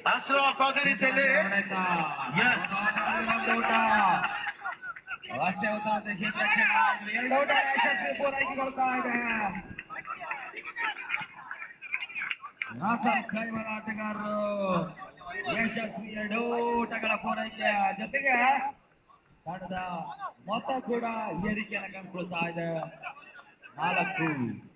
Ashraf Qadiri yes. ಅಷ್ಟೇ ಉತ್ತರದ ಕ್ಷೇತ್ರಕ್ಕೆ 2 ಔಟ್ ಯಶಸ್ವಿ ಪೂರೈಸಿಕೊಳ್ತಾ ಇದೆ. ನಾಸರ್ ಕೈಮಲ್ ಆಟಗಾರರು ಯಶಸ್ವಿ 2 ಓಟಗಳ ಪೂರೈಕೆ ಜೊತೆಗೆ ತಂಡದ ಮೊತ್ತ ಕೂಡ ಏರಿಕೆಯನ್ನು ಕಂಡುಕೊಳ್ತಾ ಇದೆ 4.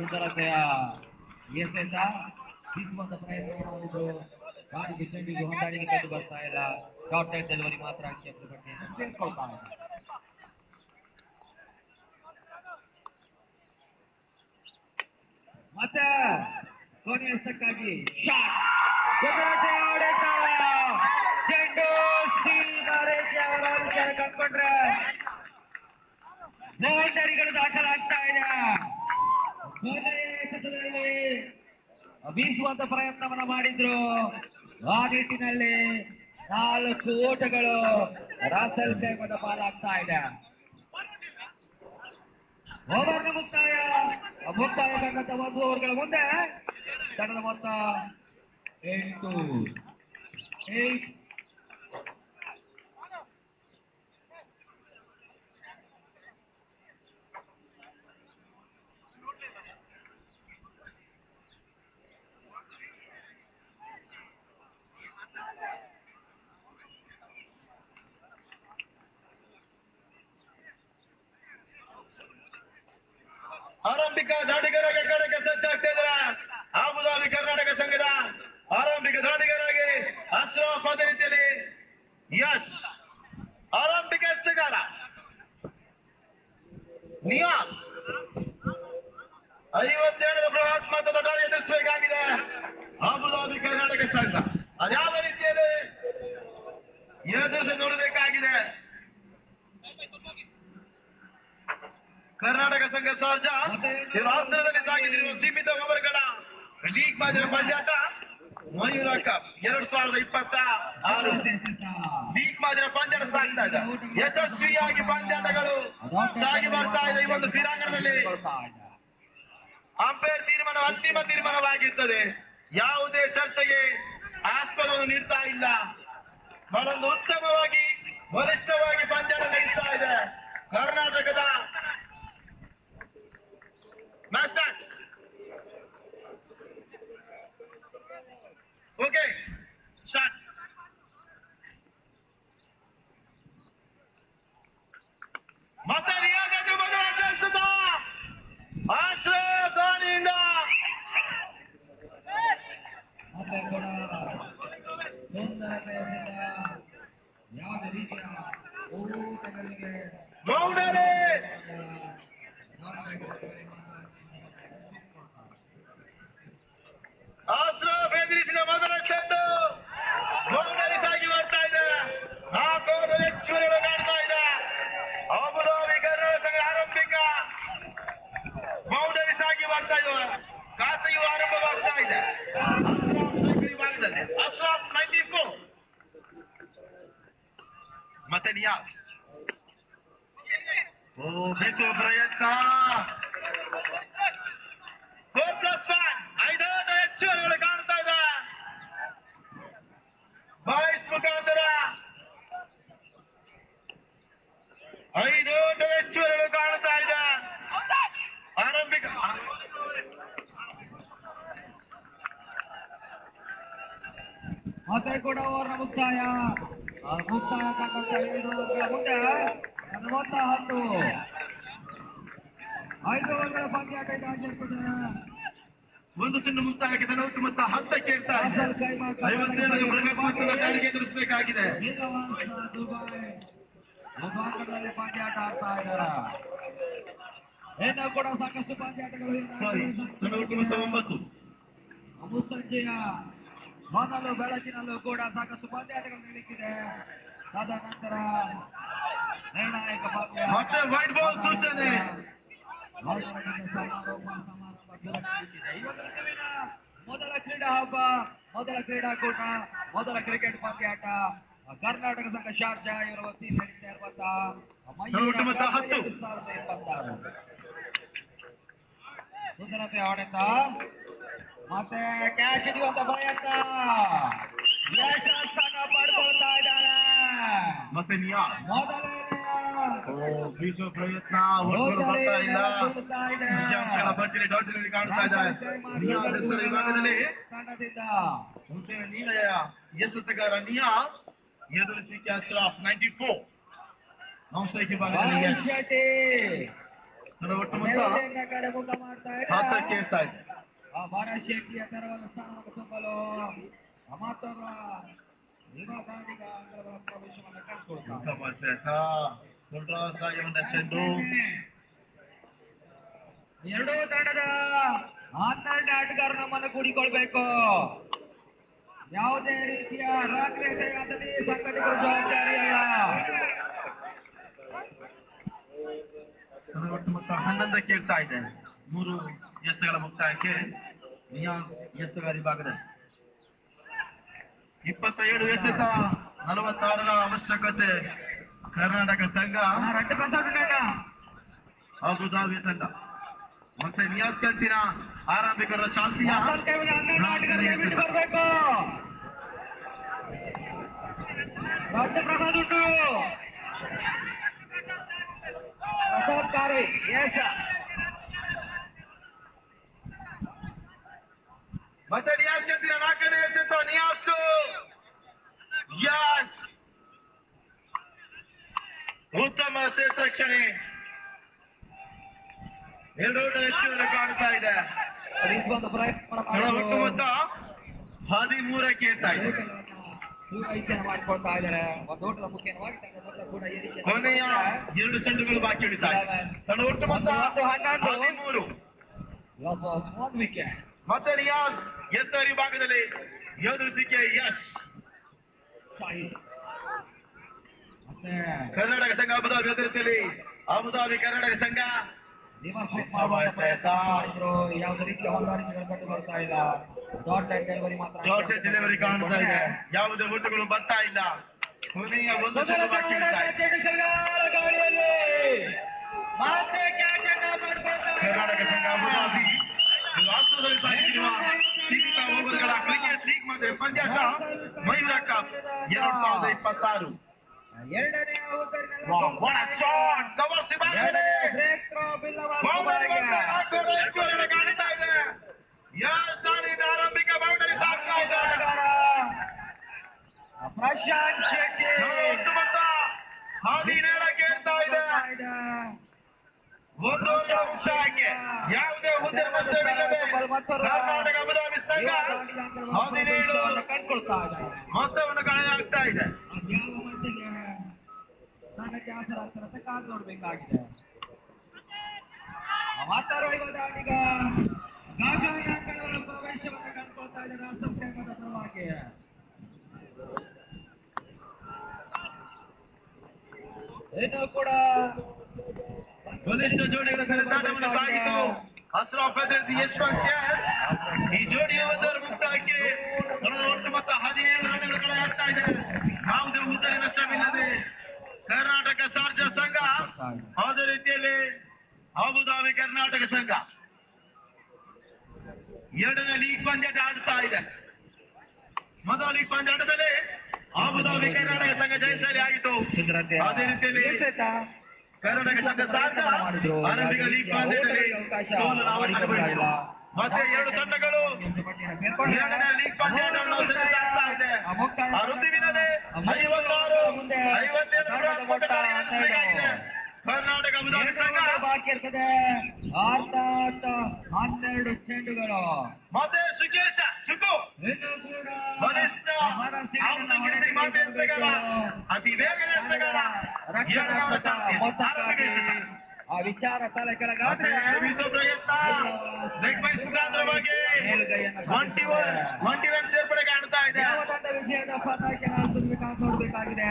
ಸುಂದರತೆಯ ಎಸೆತ ಬೀಸುವಂತ ಪ್ರಯತ್ನ ಮಾಡುವುದು ಗಾಳಿಗೆ ಚೆಂಡಿಗೆ ಹೊಂದಾಣಿಕೆ ಕಂಡು ಬರ್ತಾ ಇಲ್ಲ. ಶಾರ್ಟ್ ಸೈಡ್ ಡೆಲಿವರಿ ಮಾತ್ರ ಪಟ್ಟಿಯನ್ನು ಸೇರಿಸ್ಕೊಳ್ತಾ ಇದೆ. ಮತ್ತೆ ಕೊನೆಯಷ್ಟಕ್ಕಾಗಿ ಚೆಂಡು ಕಂಡ್ಕೊಂಡ್ರೆ ಬೌಂಡರಿಗಳು ದಾಖಲಾಗ್ತಾ ಇದೆ. ಬೀಸುವಂತ ಪ್ರಯತ್ನವನ್ನ ಮಾಡಿದ್ರು. ಆ ನಿಟ್ಟಿನಲ್ಲಿ 4 ಓಟಗಳು ರಾಸೆಲ್ ಖೈಮದ ಪಾಲಾಗ್ತಾ ಇದೆ. ಓವರ್ನ ಮುಕ್ತಾಯಗೊಂಡಂತ 1 ಓವರ್ಗಳ ಮುಂದೆ ತಂಡದ ಮೊತ್ತ 8. ಆರಂಭಿಕ ದಾಳಿಗಾರರಿಗೆ ಕಡೆಗೆ ಸಜ್ಜಾಗ್ತಾ ಇದ್ದಾರೆ. ಅಬುಧಾಬಿ ಕರ್ನಾಟಕ ಸಂಘದ ಆರಂಭಿಕ ದಾಳಿಗಾರರಾಗಿ ಅಶ್ರಫ್ ಅದೇ ರೀತಿಯಲ್ಲಿ ಯಶ್, ಆರಂಭಿಕ ಎಸೆಗಾರ ನಿಯಾಸ್ 57ರ ಬೃಹತ್ ದಾಳಿ ಎದುರಿಸಬೇಕಾಗಿದೆ ಅಬುಧಾಬಿ ಕರ್ನಾಟಕ ಸಂಘ. ಅದ್ಯಾವ ರೀತಿಯಲ್ಲಿ ಎದುರಿಸಿ ನೋಡಬೇಕಾಗಿದೆ. ಕರ್ನಾಟಕ ಸಂಘ ಸಹಜ ರಾಷ್ಟ್ರದಲ್ಲಿ ಸಾಗಿದಿರುವ ಸೀಮಿತ ಓವರ್ಗಳ ಲೀಗ್ ಬಾಜಿನ ಪಂದ್ಯಾಟ ಮಯೂರ ಕಪ್ 2026 ಲೀಗ್ ಬಾಜಿನ ಪಂದ್ಯಾಟ ಸಾಗ್ತಾ ಇದೆ. ಯಶಸ್ವಿಯಾಗಿ ಪಂದ್ಯಾಟಗಳು ಸಾಗಿ ಬರ್ತಾ ಇದೆ. ಈ ಒಂದು ಕ್ರೀಡಾಂಗಣದಲ್ಲಿ ಅಂಪೈರ್ ತೀರ್ಮಾನ ಅಂತಿಮ ತೀರ್ಮಾನವಾಗಿರ್ತದೆ. ಯಾವುದೇ ಚರ್ಚೆಗೆ ಆಸ್ಪದವನ್ನು ನೀಡ್ತಾ ಇಲ್ಲ. ಬಹಳೊಂದು ಉತ್ತಮವಾಗಿ ಬಲಿಷ್ಠವಾಗಿ ಪಂದ್ಯಾಟ ನಡೆಸ್ತಾ ಇದೆ ಕರ್ನಾಟಕದ ಮ್ಯಾಚ್. Okay start. ಮತ್ತೆ ರಿಯಾಜ್ ಮೊದಲ ಆಶ್ರಯ ಧೋನಿಯಿಂದ ಮತ್ತೆ ಕೂಡ ಯಾವುದೇ ರೀತಿಯ ಓಟಗಳಿಗೆ ಬೌಂಡರಿ ಆಶ್ರಫ್ ಎದುರಿಸಿದ ಮೊದಲ ಚೆಂಡು ಬೌಂಡರಿ ಸಾಗಿ ಬರ್ತಾ ಇದೆ. 4 ಓವರ್ ಹೆಚ್ಚುವರಿಗಳು ಕಾಣ್ತಾ ಇದೆ. ಅಬುಧಾಬಿ ಕರ್ನಾಟಕ ಸಂಘ ಆರಂಭಿಕ ಬೌಂಡರಿ ಸಾಗಿ ಬರ್ತಾ ಇದೆ. ಖಾತೆಯು ಆರಂಭವಾಗ್ತಾ ಇದೆ. ಅಶ್ರಫ್ 94 ಮತ್ತೆ ನಿಯಾಸ್ ಬಿಟ್ಟು ಪ್ರಯತ್ನ 4+1 5 ಹೆಚ್ಚುವರಿಗಳು ಕಾಣ್ತಾ ಇದೆ. ಬಾಯ್ಸ್ ಮುಖಾಂತರ 5 ಹೆಚ್ಚುವರಿಗಳು ಕಾಣ್ತಾ ಇದೆ. ಆರಂಭಿಕ ಮತ್ತೆ ಕೂಡ ಓವರ್ನ ಮುಕ್ತಾಯ ಕಂಡಂತ 5 ಓವರ್ಗಳ ಮುಂದೆ ಮೊತ್ತ 10. 5 ಓವರ್ಗಳ ಪಂದ್ಯಾಟ ಇದಾಗಿರ್ತದೆ. ಒಂದು ಚೆಂಡು ಮುಕ್ತಾಯಕ್ಕೆ ತನ್ನ ಮೊತ್ತ 10ಕ್ಕೆ ಇರ್ತಾರೆ. 57 ಬೃಹತ್ ಮೊತ್ತದ ದಾಳಿಗೆ ಎದುರಿಸಬೇಕಾಗಿದೆ. ದುಬಾಯಿ ಪಂದ್ಯಾಟ ಆಡ್ತಾ ಇದ್ದಾರೆ. ಇನ್ನೂ ಕೂಡ ಸಾಕಷ್ಟು ಪಂದ್ಯಾಟಗಳು ಮುಸ್ಸಂಜೆಯ ಮೊದಲು ಬೆಳಕಿನಲ್ಲೂ ಕೂಡ ಸಾಕಷ್ಟು ಪಂದ್ಯಾಟಗಳು ನಡೀತಿದೆ. ತದನಂತರ ನಿರ್ಣಾಯಕ ಪಂದ್ಯ ಮತ್ತೆ ವೈಟ್ ಬಾಲ್ ಸೂಚನೆ. ಸಮಾರೋಪ ನಡೀತಿದೆ. ಇವತ್ತು ಮೊದಲ ಕ್ರೀಡಾ ಹಬ್ಬ, ಮೊದಲ ಕ್ರೀಡಾಕೂಟ, ಮೊದಲ ಕ್ರಿಕೆಟ್ ಪಂದ್ಯಾಟ ಕರ್ನಾಟಕ ಸಂಘ ಶಾರ್ಜಾ ಇವರ ವತಿಯಿಂದ ನಡೀತಾ ಇರುವಂತಹ ಮಯೂರ 2026 ಸುಂದರತೆ ಹೊಡೆತ ಮತ್ತೆ ಕ್ಯಾಚ್ ಹಿಡಿಯುವಂತ ಪ್ರಯತ್ನ ಯಶಸ್ಸನ್ನ ಪಡ್ಕೊಳ್ತಾ ಇದ್ದಾರೆ. ಮತ್ತೆ ಮೊದಲನೆಯ ಬೀಸೋ ಪ್ರಯತ್ನ ಬರ್ತಾ ಇಲ್ಲ. ವಿಜಯಾಂಶಗಳ ಭರ್ಜರಿ ಡಾಟ್ನಲ್ಲಿ ಕಾಣ್ತಾ ಇದ್ದಾರೆ. ವಿಭಾಗದಲ್ಲಿ ನೀಲಯ ಎಸೆತಗಾರ ನಿಯಾ ಎದುರಿಸಿ ಕ್ಯಾಚ್ ಆಫ್ 94 ನೌಸೈಕ್ ವಿಭಾಗದಲ್ಲಿ ಒಟ್ಟು ಮೊತ್ತ 10ಕ್ಕೆ ಏರ್ತಾಯಿದೆ. ಭಾರತ್ ಶೆಟ್ಟಿಯ ತರವಾದ ಸ್ಥಾನವನ್ನು ತುಂಬಲು ಅಮಾತವರ ವಿಭಾಗಾಧಿಕ ಅಂಗಗಳ ಪ್ರವೇಶವನ್ನು ಕಂಡುಕೊಳ್ತಾರೆ. ಚೆಂಡು ಎರಡೂ ತಂಡದ 12 ಆಟಗಾರರು ನಮ್ಮನ್ನು ಕೂಡಿಕೊಳ್ಬೇಕು. ಯಾವುದೇ ರೀತಿಯ ರಾತ್ರಿ ಸಂಘಟನೆಗಳು ಜವಾಬ್ದಾರಿಯಲ್ಲ. ಒಟ್ಟು ಮೊತ್ತ 11ಕ್ಕೆ ಏರ್ತಾ ಇದೆ. 3 ಎಸೆಗಳ ಮುಕ್ತಾಯಕ್ಕೆ ನಿಯಾ ಎಸೆಗಾರ ವಿಭಾಗದಲ್ಲಿ 27 ಎಸೆತ 46ರ ಅವಶ್ಯಕತೆ. ಕರ್ನಾಟಕ ಸಂಘ ಅಬುಧಾಬಿ ತಂಡ ಮತ್ತೆ ನಿಯಾಸ್ ಕಂಚಿನ ಆರಂಭಿಕರ ಶಾಂತಿಯ ಬರಬೇಕು. ದೊಡ್ಡ ಪ್ರಸಾದ್ ಉಂಟು ಪ್ರಸಾದ್ಕಾರಿ ಯಶ ಮತ್ತೆ ನಿಯಾಸ್ ಕಂಚಿನ 4ನೇ ಎಸೆತ ನಿಯಾಸ್ ಯಸ್ ಉತ್ತಮ ಸೇತ ರಕ್ಷಣೆ. 2 ರನ್ಗಳನ್ನು ಕಾಣ್ತಾ ಇದೆ. ಒಟ್ಟು ಮೊತ್ತ 13ಕ್ಕೆ ಏರ್ತಾ ಇದೆ. ಮಾಡಿಕೊಳ್ತಾ ಇದ್ದಾರೆ. ಒಂದು ಓಟದ ಮುಖ್ಯವಾಗಿ ಕೂಡ ಕೊನೆಯ 2 ಚೆಂಡುಗಳು ಬಾಕಿ ಉಳಿತಾರೆ. ಒಟ್ಟು ಮೊತ್ತ 13. ವಿಕೆಟ್ ಮತ್ತೆ ನಿಯಾಸ್ ಎತ್ತರ ವಿಭಾಗದಲ್ಲಿ ಎದುರಿಸಿಕೆ ಯಶ್. ಕರ್ನಾಟಕ ಸಂಘ ಅಬುಧಾಬಿ ಎದುರಿಸಲಿ. ಅಬುಧಾಬಿ ಕರ್ನಾಟಕ ಸಂಘ ಯಾವುದೇ ರೀತಿಯ ಹೊಂದಾಣಿಕೆಗಳು ಕಂಡು ಬರ್ತಾ ಇಲ್ಲ. ಡಾಟ್ ಡೆಲಿವರಿ ಮಾತ್ರ ಡೆಲಿವರಿ ಕಾಣ್ತಾ ಇದೆ. ಯಾವುದೇ ಓಟುಗಳು ಬರ್ತಾ ಇಲ್ಲ. ಕೊನೆಯ 1 ಚೆಂಡು ಬಾಕಿ ಉಳಿತಾರೆ. ಕರ್ನಾಟಕ ಸಂಘ ಅಬುಧಾಬಿ ರಾಷ್ಟ್ರದಲ್ಲಿ ಸಾಗಿರುವ ಸೀಮಿತ ಓವರ್ಗಳ ಕ್ರಿಕೆಟ್ ಲೀಗ್ ಮತ್ತೆ ಪಂದ್ಯಾಟ ಮಯೂರ ಕಪ್ 2026. ಎರಡನೇ ಆರಂಭಿಕ ಬೌಂಡರಿ ಪ್ರಶಾಂತ್ ಶೆಟ್ಟಿ 17ಕ್ಕೆ ಏರ್ತಾ ಇದೆ. 1 ಅಂಶಕ್ಕೆ ಯಾವುದೇ ಉದ್ಯಮವಿಲ್ಲದೆ ಕರ್ನಾಟಕ ಅಬುಧಾಬಿ ಸಂಘ 17 ಕಂಡುಕೊಳ್ತಾ ಇದ್ದಾರೆ. ಮೊತ್ತವನ್ನು ಕಳೆದಾಗ್ತಾ ಇದೆ. ನನಗೆ ಆಸರ ಕಾದು ನೋಡ್ಬೇಕಾಗಿದೆ. ಮಾತಾಡುವ ಈಗ ಪ್ರವೇಶವನ್ನು ಕಂಡುಕೊಳ್ತಾ ಇದ್ದಾರೆ ಅಸಂಖ್ಯಾತರ ಪರವಾಗಿ. ಇನ್ನೂ ಕೂಡ ಬಲಿಷ್ಠ ಜೋಡಿಗಳ ಸೆಳೆದಾಟವನ್ನು ಸಾಗಿತು ಅಸ್ರಾಫ್ ಎದುರಿಸಿ ಯಶವಂತ್ ಯಸ್. ಈ ಜೋಡಿಯ ಮುಕ್ತಾಯಕ್ಕೆ ಒಟ್ಟು ಮೊತ್ತ 17 ರನ್ಗಳು ಕಳೆದಾಗ್ತಾ ಇದೆ. ಯಾವುದೇ ಉತ್ತರಿ ನಷ್ಟವಿಲ್ಲದೆ ಕರ್ನಾಟಕ ಶಾರ್ಜಾ ಸಂಘ ಅದೇ ರೀತಿಯಲ್ಲಿ ಅಬುಧಾಬಿ ಕರ್ನಾಟಕ ಸಂಘ 2ನೇ ಲೀಗ್ ಪಂದ್ಯಾಟ ಆಡ್ತಾ ಇದೆ. ಮೊದಲ ಲೀಗ್ ಪಂದ್ಯಾಟದಲ್ಲಿ ಅಬುಧಾಬಿ ಕರ್ನಾಟಕ ಸಂಘ ಜಯಶಾಲಿ ಆಯಿತು. ಅದೇ ರೀತಿಯಲ್ಲಿ ಕರ್ನಾಟಕ ಸಂಘ ಶಾರ್ಜಾ ಆರಂಭಿಕ ಲೀಗ್ ಪಂದ್ಯದಲ್ಲಿ ಸೋಲು ನಾವು ಕಂಡುಕೊಂಡಿಲ್ಲ. ಮತ್ತೆ 2 ತಂಡಗಳು 2ನೇ ಲೀಗ್ ಪಂದ್ಯಾಟವನ್ನು ಸೆಳೆದಾಡ್ತಾ ಇದೆ. ಆ ಋತುವಿನಲ್ಲಿ 56 ಕರ್ನಾಟಕ ಅಬುಧಾಬಿ ಸಂಘ ಬಾಕಿ ಇರ್ತದೆ. 12 ಚೆಂಡುಗಳು ಮತ್ತೆ ಸುಖೇಶ ಸುಖು ಬಲಿಷ್ಠ ಅತಿ ವೇಗದ ಎಸೆಗಾರ ಆ ವಿಚಾರ ತಲೆ ಕೆಳಗಾದ್ರೆ ಪ್ರಯತ್ನ ಮುಖಾಂತರವಾಗಿ 20 ರನ್ ಸೇರ್ಪಡೆ ಕಾಣ್ತಾ ಇದೆ. ವಿಜಯದ ಪತಾಕೆ ನೋಡಬೇಕಾಗಿದೆ.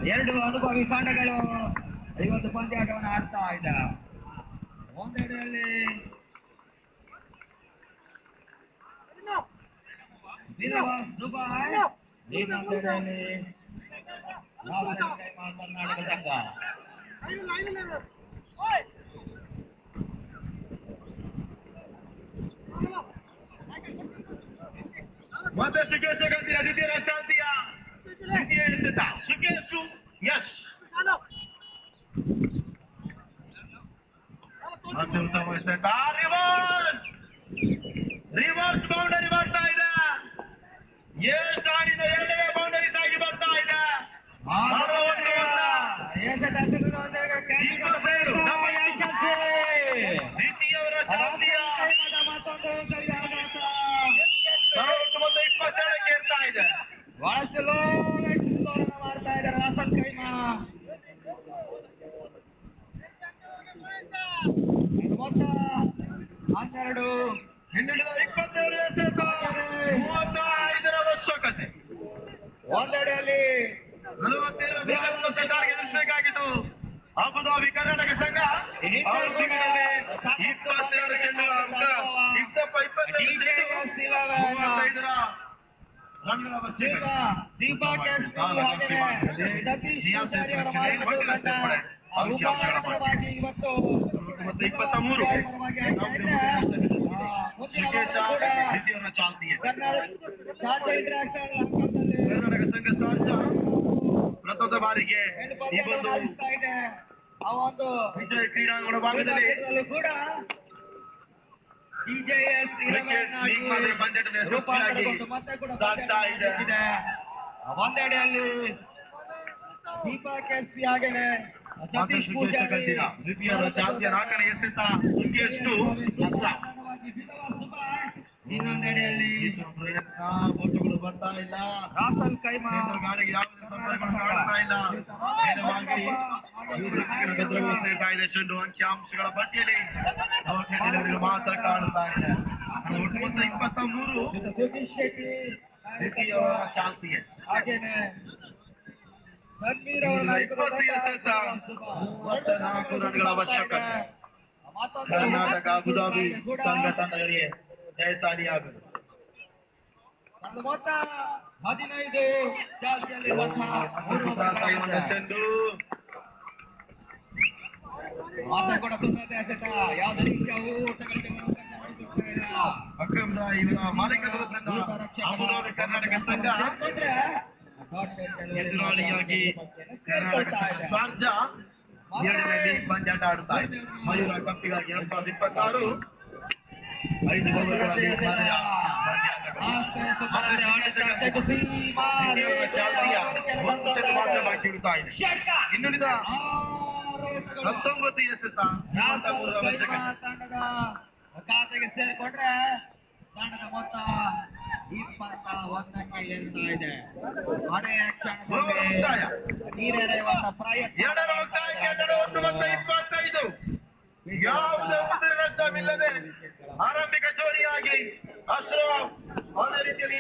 2 ಅನುಭವಿ ತಂಡಗಳು ಇವತ್ತು ಪಂದ್ಯಾಟವನ್ನು ಆಡ್ತಾ ಇದ್ದ. ಒಂದೆಡೆಯಲ್ಲಿ ಶ್ರೀನಿವಾಸ್ ದುಬಾಯ್ ಇನ್ನೊಂದೆಡೆಯಲ್ಲಿ ರಾಹುಲ್ ಕೈಮಾ ಕರ್ನಾಟಕ ಸಂಘ. ಮತ್ತೆ ಸುಖೇಶ್ ಗಂಭೀರ ದ್ವಿತೀಯ ಶಾಂತಿಯ ದ್ವಿತೀಯ ಎಸೆತ ಸುಖೇಶು ಯಶ್ ಮತ್ತೆ ಉತ್ತಮ ಎಸೆತ ರಿವರ್ಸ್ ಬೌಂಡರಿ ಬರ್ತಾ ಇದೆ. ಯಶ್ ಆಡಿದ ಎರಡನೇ ಬೌಂಡರಿ ಸಾಗಿ ಬರ್ತಾ ಇದೆ. ದ್ವಿತೀಯವರ ಶಾಂತಿಯ 27ಕ್ಕೆ ಇರ್ತಾ ಇದೆ. ಮಾಡ್ತಾ ಇದ್ದಾರೆ ರಾಹುಲ್ ಕೈಮಾ. ಮೊತ್ತ 12 ಹಿಂದುಳಿದ 27 ಎಸೆತ 35ರ ಅವಶ್ಯಕತೆ. ಒಂದೆಡೆಯಲ್ಲಿ 47 ಗೆಲ್ಲಿಸಬೇಕಾಗಿತ್ತು ಅಬುಧಾಬಿ ಕರ್ನಾಟಕ ಸಂಘ. 22 ಚೆಂಡುಗಳ ಅಂಕ ಇಪ್ಪತ್ತ 35ರ ರನ್ಗಳ ಅವಶ್ಯಕತೆ. ದೀಪಕ್ ಇವತ್ತು 23 ದ್ವಿತೀಯವರ ಚಾಲ್ತಿಗೆ ಕರ್ನಾಟಕ ಸಂಘ ಸಾಧ್ಯ ಪ್ರಥಮ ಬಾರಿಗೆ ಈ ಒಂದು ವಿಜಯ ಕ್ರೀಡಾಂಗಣ ಭಾಗದಲ್ಲಿ ಕೂಡ TJS ಸಾಗ್ತಾ ಇದೆ. ಒಂದೆಡೆಯಲ್ಲಿ ದೀಪಕ್ ಎಸ್ ಹಾಗೆಯೇ ಸತೀಶ್ ಪೂಜಾರಿ ದ್ವಿತೀಯವರ ಚಾಲ್ತಿಯ 4ನೇ ಎಸೆತ ಸುಖೇಶು ಇನ್ನೊಂದೆಡೆಯಲ್ಲಿ ಪ್ರಯತ್ನ ಬೋಟುಗಳು ಬರ್ತಾ ಇಲ್ಲ. ರಾಹುಲ್ ಕೈಮಾ ಗಾಡಿಗೆ ಯಾವುದೇ ಸಂಪರ್ಕ ಕಾಣ್ತಾ ಇಲ್ಲ. ನೇರವಾಗಿ ಭದ್ರವು ಸೇರ್ತಾ ಇದೆ. ಚೆಂಡು ಅಂಕಿಅಂಶಗಳ ಪಟ್ಟಿಯಲ್ಲಿ ಮಾತ್ರ ಕಾಣ್ತಾ ಇದೆ. ಒಟ್ಟು ಮೊತ್ತ 23 ಸತೀಶ್ ಶೆಟ್ಟಿ ದ್ವಿತೀಯವರ ಚಾಲ್ತಿಗೆ ಹಾಗೇನೆ ರಣವೀರ್ ಅವರ 20 ಎಸೆತ 34 ರನ್ಗಳ ಅವಶ್ಯಕತೆ. ಕರ್ನಾಟಕ ಅಬುಧಾಬಿ ಸಂಘ ತಂಡಗಳಿಗೆ ಜಯಶಾಲಿಯಾಗಲು ಮೊತ್ತ 15 ಚಾಲ್ತಿಯಲ್ಲಿ ಚೆಂಡು ಕೂಡ ಸುಂದರ ಎಸೆತ. ಯಾವುದೇ ರೀತಿಯ ಓಟಗಳಿಗೆ ಅಕ್ರಮ್ ರಾಯ್ ಇವರ ಮಾಲೀಕತ್ವದ ತಂಡ ಅಬುಧಾಬಿ ಕರ್ನಾಟಕ ಸಂಘ ಎದುರಾಳಿಯಾಗಿ ಕರ್ನಾಟಕ ಸ್ವಾರ್ಜ 2ನೇ ಲೀಗ್ ಪಂದ್ಯಾಟ ಆಡುತ್ತಾ ಇದೆ. ಮಯೂರ ಕಪ್ಪಿಗಾಗಿ 2026 5 ಓವರ್ಗಳಲ್ಲಿ ಮಾತ್ರ ಬಾಕಿ ಇಡ್ತಾ ಇದೆ. ಇನ್ನುಳಿದ 19 ಎಸೆತ ತಂಡದ ಖಾತೆಗೆ ಸೇರಿಕೊಂಡ್ರೆ ತಂಡದ ಮೊತ್ತ 21ಕ್ಕೆ ಏರ್ತಾ ಇದೆ. ಕೊನೆಯ ಕ್ಷಣದಲ್ಲಿ ನೀರೆರೆಯುವಂತ ಪ್ರಯತ್ನ. 2ರ ಮುಕ್ತಾಯಕ್ಕೆ ಒಟ್ಟು ಮೊತ್ತ 25. ಯಾವುದೇ ನಷ್ಟವಿಲ್ಲದೆ ಆರಂಭಿಕ ಜೋಡಿಯಾಗಿ ಅಶ್ರಫ್ ಅದೇ ರೀತಿಯಲ್ಲಿ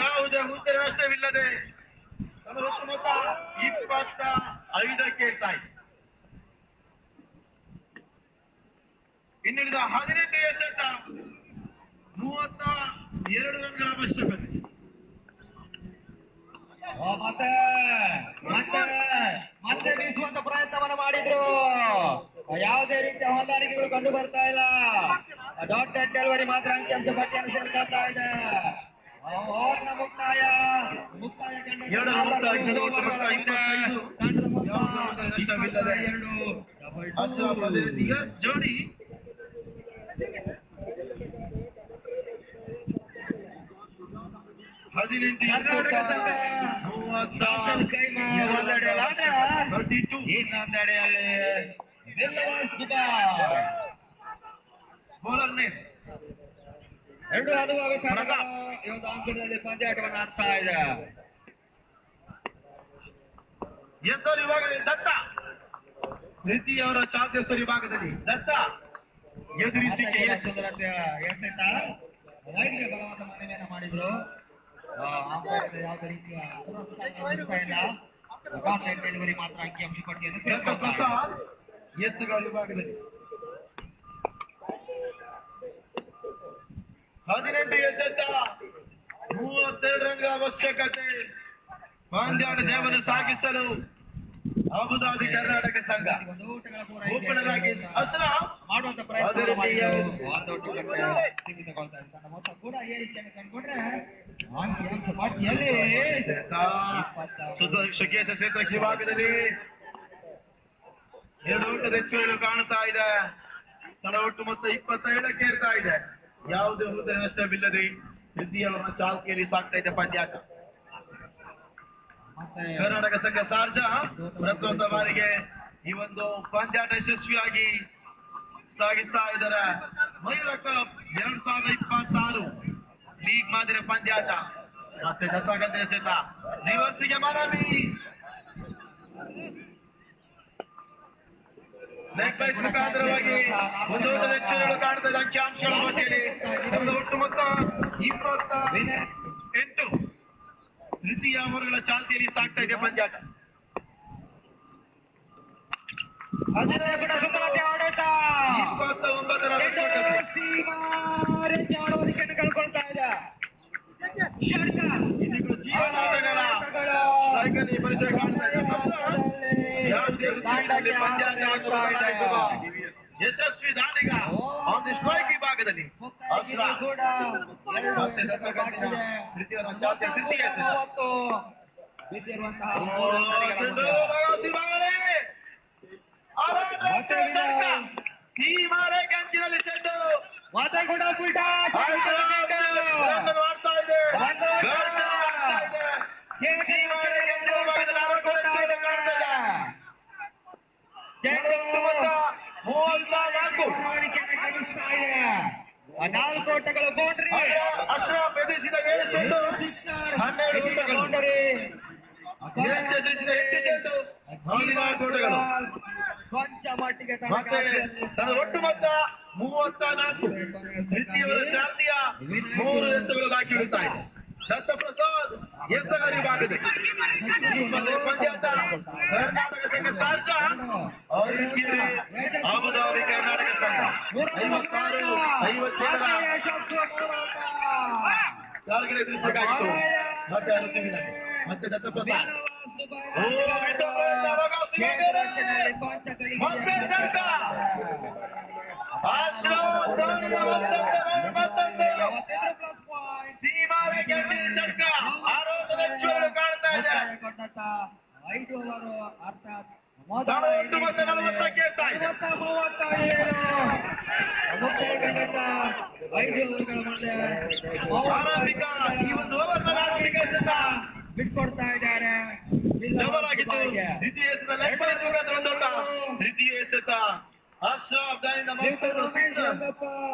ಯಾವುದೇ ಹುದ್ದೆ ನಷ್ಟವಿಲ್ಲದೆ ಒಟ್ಟು ಮೊತ್ತ 25ಕ್ಕೆ ಇರ್ತಾ ಇದೆ. ಇನ್ನುಳಿದ 18 ಎಸೆತ 32 ರನ್ಗಳ ಅವಶ್ಯಕತೆ. ಮತ್ತೆ ಬೀಸುವಂತ ಪ್ರಯತ್ನವನ್ನು ಮಾಡಿದ್ರು. ಯಾವುದೇ ರೀತಿಯ ಹೊಂದಾಣಿಕೆಗಳು ಕಂಡು ಬರ್ತಾ ಇಲ್ಲ. ಡಾಟ್ ಡೆಲಿವರಿ ಮಾತ್ರ ಅಂಕಿಅಂಶ ಪಟ್ಟಿಯನ್ನು ಸೇರ್ಕೊಳ್ತಾ ಇದೆ. ಓವರ್ನ ಮುಕ್ತಾಯ ಜೋಡಿ ಇನ್ನೊಂದೆಡೆಯಲ್ಲಿ ಬೌಲರ್ನೇ 2 ಅನುಭವಿ ಈ ಒಂದು ಅಂಕಣದಲ್ಲಿ ಪಂದ್ಯಾಟವನ್ನು ಆಡ್ತಾ ಇದೆ. ಎತ್ತೋರ್ ವಿಭಾಗದಲ್ಲಿ ದತ್ತ ದ್ವಿತೀಯವರ ಚಾಲ್ತಿಯಸ್ತೋರ್ ವಿಭಾಗದಲ್ಲಿ ದತ್ತ ಎದುರಿಸಿಕೆ ಸುಂದರತೆಯ ಎಸೆತ ರೈಟ್ಗೆ ಬಲವಾದ ಮನವಿಯನ್ನು ಮಾಡಿದ್ರು. ಯಾವುದೇ ರೀತಿಯ ಡೆಲಿವರಿ ಮಾತ್ರ ಅಂಕಿಅಂಶ ಪಟ್ಟಿಯನ್ನು ಎತ್ತುಗಳ ವಿಭಾಗದಲ್ಲಿ 18 ಎಸೆತ 32 ರನ್ಗಳ ಅವಶ್ಯಕತೆ. ಪಂದ್ಯಾಟ ಜಯವನ್ನು ಸಾಗಿಸಲು ಅಬುದಾಬಿ ಕರ್ನಾಟಕ ಸಂಘ ಓಪನರ್ ಆಗಿ ಮಾಡುವಂತ ಪ್ರಯತ್ನ ಮೊತ್ತ ಕೂಡ ಏರಿಕೆಯನ್ನು ಕಂಡುಕೊಂಡ್ರೆ ಸುಖೇಶ ಕ್ಷೇತ್ರ ವಿಭಾಗದಲ್ಲಿ 2 ಓಟದ ಹೆಚ್ಚುವರಿ ಕಾಣುತ್ತಾ ಇದೆ. ತಳ ಒಟ್ಟು ಮೊತ್ತ 27ಕ್ಕೆ ಇರ್ತಾ ಇದೆ. ಯಾವುದೇ ಹುದ್ದೆ ನಷ್ಟವಿಲ್ಲದೆ ದ್ವಿತೀಯವನ್ನ ಚಾಲ್ತಿಯಲ್ಲಿ ಸಾಗ್ತಾ ಇದೆ ಪಂದ್ಯಾಟ. ಕರ್ನಾಟಕ ಸಂಘ ಶಾರ್ಜಾ ಪ್ರಥಮ ಬಾರಿಗೆ ಈ ಒಂದು ಪಂದ್ಯಾಟ ಯಶಸ್ವಿಯಾಗಿ ಸಾಗಿಸ್ತಾ ಇದ್ದಾರೆ. ಮಯೂರ ಕಪ್ 2026 ಲೀಗ್ ಮಾದರಿ ಪಂದ್ಯಾಟ. ಮತ್ತೆ ದತ್ತಾಗಂತ ಎಸೆತ ರಿವರ್ಸಿಗೆ ಮನವಿ. ಲೆಗ್ ಬೈಸ್ ಮುಖಾಂತರವಾಗಿ ಒಂದು ಓಟದ ಹೆಚ್ಚುಗಳು ಕಾಣ್ತದೆ. ಅಂಕಿಅಂಶಗಳ ಮಧ್ಯೆ ಒಟ್ಟು ಮೊತ್ತ 28. ತೃತೀಯ ಓವರ್ಗಳ ಚಾಲ್ತಿಯಲ್ಲಿ ಸಾಗ್ತಾ ಇದೆ ಪಂದ್ಯಾಟ. 19ರ ಆಡಳಿಕೆಯನ್ನು ಕಳ್ಕೊಳ್ತಾ ಇದೆ. ಯಶಸ್ವಿ ದಾಳಿಗ ಒಂದು ಸ್ಟ್ರೈಕ್ ವಿಭಾಗದಲ್ಲಿ ಕಂಚಿನಲ್ಲಿ ಚೆಂಡು ಮಾತಾಡ ನಾಲ್ಕು ಓಟಗಳು ಬೌಂಡ್ರಿ. ಅಶ್ರಫ್ ಎದುರಿಸಿದ 7 ಚೆಂಡು 12 ಓಟಗಳು. ಕೊಂಚ ಮಟ್ಟಿಗೆ ಮತ್ತೆ ಒಟ್ಟು ಮೊತ್ತ 34. ದ್ವಿತೀಯವರ ಚಾಲ್ತಿಯ 3 ಎತ್ತುಗಳು ಬಾಕಿ ಉಳಿತಾ ಇದೆ. ದತ್ತಪ್ರಸಾದ್ ಎತ್ತುಗಳ ವಿಭಾಗದಲ್ಲಿ ಪಂದ್ಯಾಟ ಕರ್ನಾಟಕ ಸಂಘ ಶಾರ್ಜಾ ಅಬುದಾಬಿ ಕರ್ನಾಟಕ ಸಂಘ 56-57 ಚಾಲ್ಗೆ ಎದುರಿಸಬೇಕಾಗಿತ್ತು. ಮತ್ತೆ ಮತ್ತೆ ದತ್ತಪ್ರಸಾದ್ ಕಾಣ್ತಾ ಇದೆ. 5 ಓವರ್ ಅರ್ಥಾತ್ ಒಟ್ಟು ಮೊತ್ತ 40ಕ್ಕೆ ಇರ್ತಾ ಇದೆ. 5 ಓವರ್ಗಳ ಮುಂದೆ ಆರಂಭಿಕ ಈ ಒಂದು ಓವರ್ನಲ್ಲಿ ಬಿಟ್ಕೊಡ್ತಾ ಇದ್ದಾರೆ. ಜಬರಾಗಿತ್ತು. ದ್ವಿತೀಯ ಎಸೆತ ಲೆಗ್ ಬೈಸ್ ಮುಖಾಂತರ ಒಂದು ಓಟ. ತೃತೀಯ ಎಸೆತ ಅಶ್ರಫ್ ದಾನಿಂದ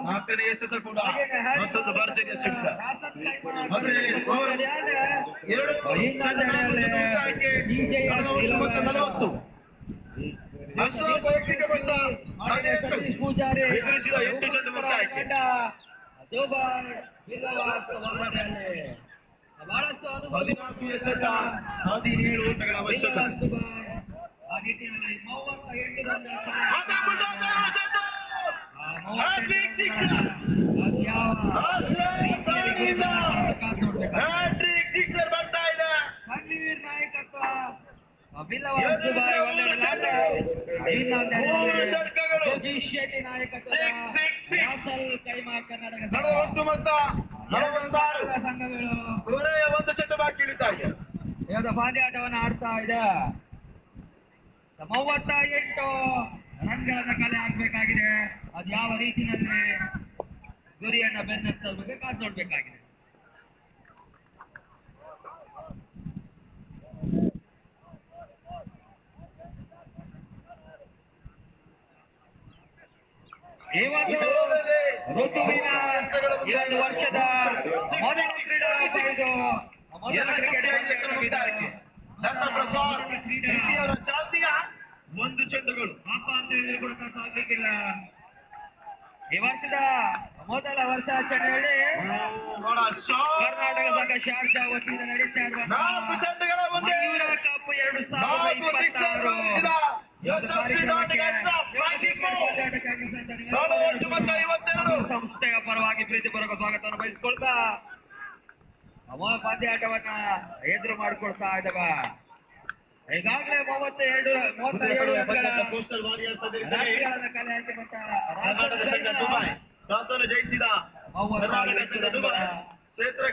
ನಾಲ್ಕನೇ ಎಸೆತ ಕೂಡ ಮತ್ತೊಂದು ಭರ್ಜರಿಯ ಸಿಕ್ತ. ಮತ್ತೆ 40. ಅಶ್ರಫ್ ವೈಯಕ್ತಿಕ ಮೊತ್ತ 18. ಪೂಜಾರಿ ಎದುರಿಸಿದ 8 ಚೆಂಡು ಮೊತ್ತ ಆಯ್ಕೆ. ಬಹಳಷ್ಟು 14 ಎಸೆತ 17 ಓಟಗಳ ಅವಶ್ಯಕತೆ. ಆ ನಿಟ್ಟಿನಲ್ಲಿ 38 ರನ್ ಬರ್ತಾ ಇದೆ. ಕಣ್ಣೀರ್ ನಾಯಕತ್ವ ಯೋಗೀಶ್ ಶೆಟ್ಟಿ ನಾಯಕತ್ವದ ಕೈಮಾ ಕರ್ನಾಟಕ ಒಟ್ಟು ಮೊತ್ತ 46 ಸಂಘಗಳು ಕೊನೆಯ ಒಂದು ಚೆಂಡು ಬಾಕಿ ಉಳಿತಾ ಇದೆ. ಇವತ್ತು ಪಂದ್ಯಾಟವನ್ನು ಆಡ್ತಾ ಇದೆ. 38 ರನ್ಗಳನ್ನ ಕಲೆ ಹಾಕಬೇಕಾಗಿದೆ. ಅದು ಯಾವ ರೀತಿಯಲ್ಲಿ ಗುರಿಯನ್ನ ಬೆನ್ನತ್ತಬೇಕು ಕಾದು ನೋಡ್ಬೇಕಾಗಿದೆ. ಇವತ್ತು ಋತುವಿನ 2 ವರ್ಷದ ಮೊದಲ ಕ್ರೀಡಾಕೂಟ ಇದು. ಮೊದಲ ಕ್ರಿಕೆಟ್ ಚಾಲ್ತಿಯ 1 ಚೆಂಡುಗಳು ಪಾಪ ಅಂತ ಹೇಳಿದ್ರೆ ಕೂಡ ಸಾಕಲಿಕ್ಕಿಲ್ಲ. ಈ ವರ್ಷದ ಮೊದಲ ವರ್ಷಾಚರಣೆಯಲ್ಲಿ ಕರ್ನಾಟಕ ಸಂಘ ಶಾರ್ಜಾ ವತಿಯಿಂದ ನಡೀತಾ ಇರುವ ಮಯೂರ ಕಪ್ 2026 ಸಂಸ್ಥೆಯ ಪರವಾಗಿ ಪ್ರೀತಿಪೂರ್ವಕ ಸ್ವಾಗತವನ್ನು ಬಯಸಿಕೊಳ್ತಾ ಪಂದ್ಯಾಟವನ್ನ ಎದುರು ಮಾಡಿಕೊಡ್ತಾ ಇದ್ದಾವ. ಈಗಾಗಲೇ 37 ರನ್ಗಳ ಕೋಸ್ಟಲ್ ವಾರಿಯರ್ಸ್ ರಾಷ್ಟ್ರೀಯದ ಕಲೆ ಹಾಕಿದಂತ ಕರ್ನಾಟಕ ಸಂಘ ದುಬೈ ಟಾಸನ್ನು ಜಯಿಸಿದ ಕರ್ನಾಟಕ ಸಂಘ ದುಬೈ ಕ್ಷೇತ್ರ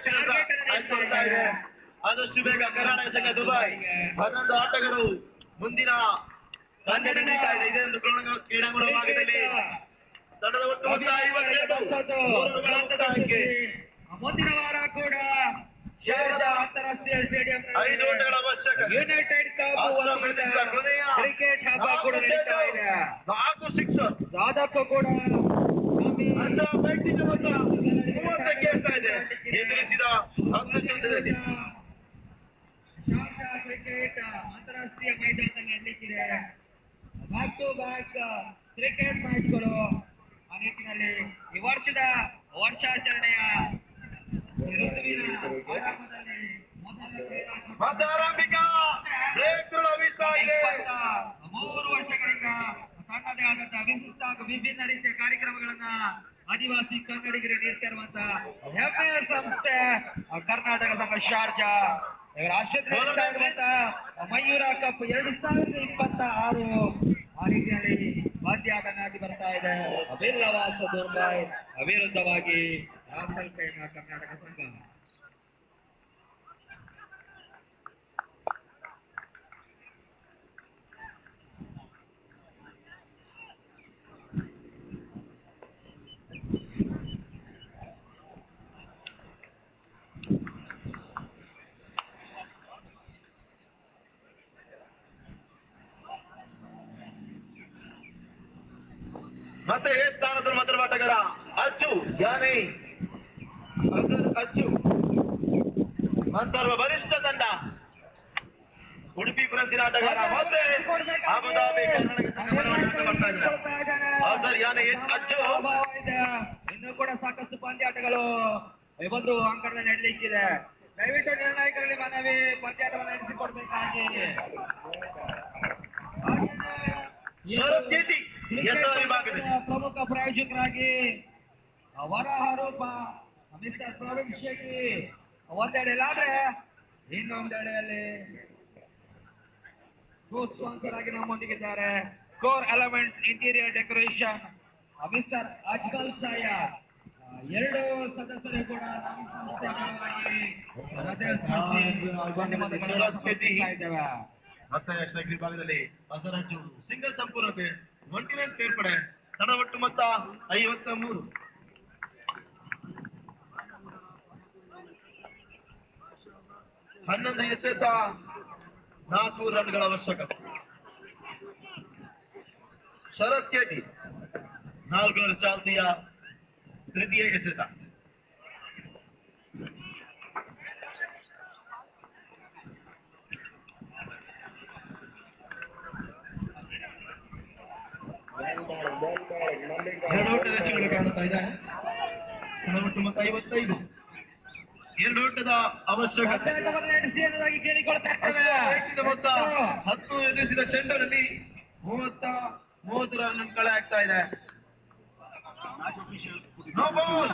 ಆಯ್ಕೊಳ್ತಾ ಇದೆ. ಆದಷ್ಟು ಬೇಗ ಕರ್ನಾಟಕ ಸಂಘ ದುಬೈ 11 ಆಟಗಾರರು ಮುಂದಿನ ಪಂದ್ಯ ನಡೀತಾ ಇದೆ. ಇದೇ ಒಂದು ಕ್ರೀಡಾಂಗಣ ಭಾಗದಲ್ಲಿ ತಂಡದ ಒಟ್ಟು ಮೊತ್ತ 52 ಮುಂದಿನ ವಾರ ಕೂಡ ಅಂತಾರಾಷ್ಟ್ರೀಯ ಸ್ಟೇಡಿಯಂ 5 ಓಟಗಳ ಅವಶ್ಯಕ. ಯುನೈಟೆಡ್ ಕ್ರಿಕೆಟ್ ಹಬ್ಬ ಕೂಡ ನಡೀತಾ ಇದೆ. 4 ಸಿಕ್ಸರ್ ದಾದಾಪು ಕೂಡ 30ಕ್ಕೆ ಏರ್ತಾ ಇದೆ. ಎದುರಿಸಿದ ಕ್ರಿಕೆಟ್ ಅಂತಾರಾಷ್ಟ್ರೀಯ ಮೈದಾನದಲ್ಲಿ ನಡೆಯಲಿಕ್ಕಿದೆ. ಬ್ಯಾಕ್ ಟು ಬ್ಯಾಕ್ ಕ್ರಿಕೆಟ್ ಮ್ಯಾಚ್ಗಳು ಆ ನಿಟ್ಟಿನಲ್ಲಿ ಈ ವರ್ಷದ ವರ್ಷಾಚರಣೆಯ ಋತುವಿನ ಆರಂಭದಲ್ಲಿ ಮತ್ತೆ ಆರಂಭಿಕ ಬ್ರೇಕ್ ಲಭಿಸ್ತಾ ಇದೆ. 3 ವರ್ಷಗಳಿಂದ ತನ್ನದೇ ಆದಂತಹ ವಿಶಿಷ್ಟ ವಿಭಿನ್ನ ರೀತಿಯ ಕಾರ್ಯಕ್ರಮಗಳನ್ನ ಆದಿವಾಸಿ ಕನ್ನಡಿಗರಿಗೆ ನೀಡ್ತಿರುವಂತ ಹೆಮ್ಮೆಯ ಸಂಸ್ಥೆ ಕರ್ನಾಟಕ ಸಂಘ ಶಾರ್ಜಾ ರಾಷ್ಟ್ರೀಯ ಮಯೂರ ಕಪ್ 2026 ಆ ರೀತಿಯಲ್ಲಿ ಪಂದ್ಯಾಟನಾಗಿ ಬರ್ತಾ ಇದೆ. ಅಭಿಲ್ಲವಾಸ ದುರ್ಬಾಯ್ ವಿರುದ್ಧವಾಗಿ ರಾಸಲ್ಕೈನ ಕರ್ನಾಟಕ ಸಂಘ. ಮತ್ತೆ ಎ ಸ್ಥಾನದಲ್ಲಿ ಮೊದಲ ಆಟಗಾರ ಅಚ್ಚು ಯಾನೇ ಅಚ್ಚು ಮಂತರ್ವ ಬಲಿಷ್ಠ ತಂಡ ಉಡುಪಿ ಪ್ರಸಿದ್ಧ ಆಟಗಾರ ಮತ್ತೆ ಅಬುದಾಬಿ ಕರ್ನಾಟಕ ಸಂಘ ಬರ್ತಾ ಇದ್ದಾರೆ. ಯಾನೇ ಅಚ್ಚು ಇನ್ನೂ ಕೂಡ ಸಾಕಷ್ಟು ಪಂದ್ಯಾಟಗಳು ಒಂದು ಅಂಕಣದಲ್ಲಿ ನಡೆಯಲಿಕ್ಕಿದೆ. ದಯವಿಟ್ಟು ನಿರ್ಣಾಯಕರಲ್ಲಿ ಮನವಿ ಪಂದ್ಯಾಟವನ್ನು ನಡೆಸಿಕೊಡ್ಬೇಕಾಗಿ. ಪ್ರಮುಖ ಪ್ರಾಯೋಜಕರಾಗಿ ವರಹಾರೂಪ ಮಿಸ್ಟರ್ ಪ್ರವೀಣ್ ಶೆಟ್ಟಿ ಒಂದೆಡೆಯಲ್ಲಾದ್ರೆ ಇನ್ನೊಂದೆಡೆಯಲ್ಲಿ ಸ್ಪಾನ್ಸರ್ ಆಗಿ ನಮ್ಮೊಂದಿಗಿದ್ದಾರೆ. Core element interior decoration mister Ajmal Sayar. 2 ಸದಸ್ಯರು ಕೂಡ ನಮ್ಮ ಸಂಸ್ಥೆ ಇದ್ದೇವೆ. ಮತ್ತೆ ವಿಭಾಗದಲ್ಲಿ ಬಸವರಾಜು ಸಿಂಗಲ್ ಸಂಪೂರ್ಣತೆ ಒಂಟಿನೆಂಟ್ ಸೇರ್ಪಡೆ ತಡ ಒಟ್ಟು ಮೊತ್ತ 53. ಹನ್ನೊಂದು ಎಸೆತ 4 ರನ್ಗಳ ಅವಶ್ಯಕ. ಶರತ್ ಕೇಟಿ 4 ರನ್ ಚಾಲ್ತಿಯ ತೃತೀಯ ಎಸೆತ. ಎರಡೋಟದ ಹೆಚ್ಚುಗಳು ಕಾಣುತ್ತಾ ಇದೆ. ಒಟ್ಟು ಮೊತ್ತ 55. 2 ಓಟದ ಅವಶ್ಯಕತೆ. ಮೊತ್ತ 10 ಎದುರಿಸಿದ ಚೆಂಡರಲ್ಲಿ 30 ರನ್ ಕಳೆ ಆಗ್ತಾ ಇದೆ. No ball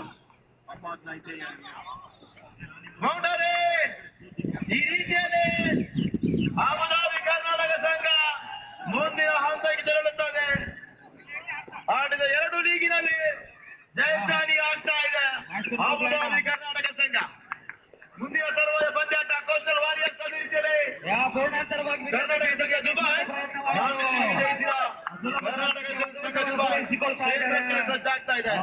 boundary. ಈ ರೀತಿಯಲ್ಲಿ ಅಬುದಾಬಿ ಕರ್ನಾಟಕ ಸಂಘ ಮುಂದಿನ ಹಂತಕ್ಕೆ ತೆರಳುತ್ತದೆ. ಆಡಿದ 2 ಲೀಗಿನಲ್ಲಿ ಜಯಶಾಲಿ ಆಗ್ತಾ ಇದೆ ಅಬುದಾಬಿ ಕರ್ನಾಟಕ ಸಂಘ. ಮುಂದಿನ ತರುವಾಯ ಪಂದ್ಯಾಟ ಕೋಸ್ಟಲ್ ವಾರಿಯರ್ಸ್ ಅಭಿವೃದ್ಧಿಯಲ್ಲಿ ಕರ್ನಾಟಕ ಸಂಘ ದುಬೈ ಜಯಿಸಿದ ಕರ್ನಾಟಕ ಸಂಘ ದುಬೈ ಸಜ್ಜಾಗ್ತಾ ಇದೆ.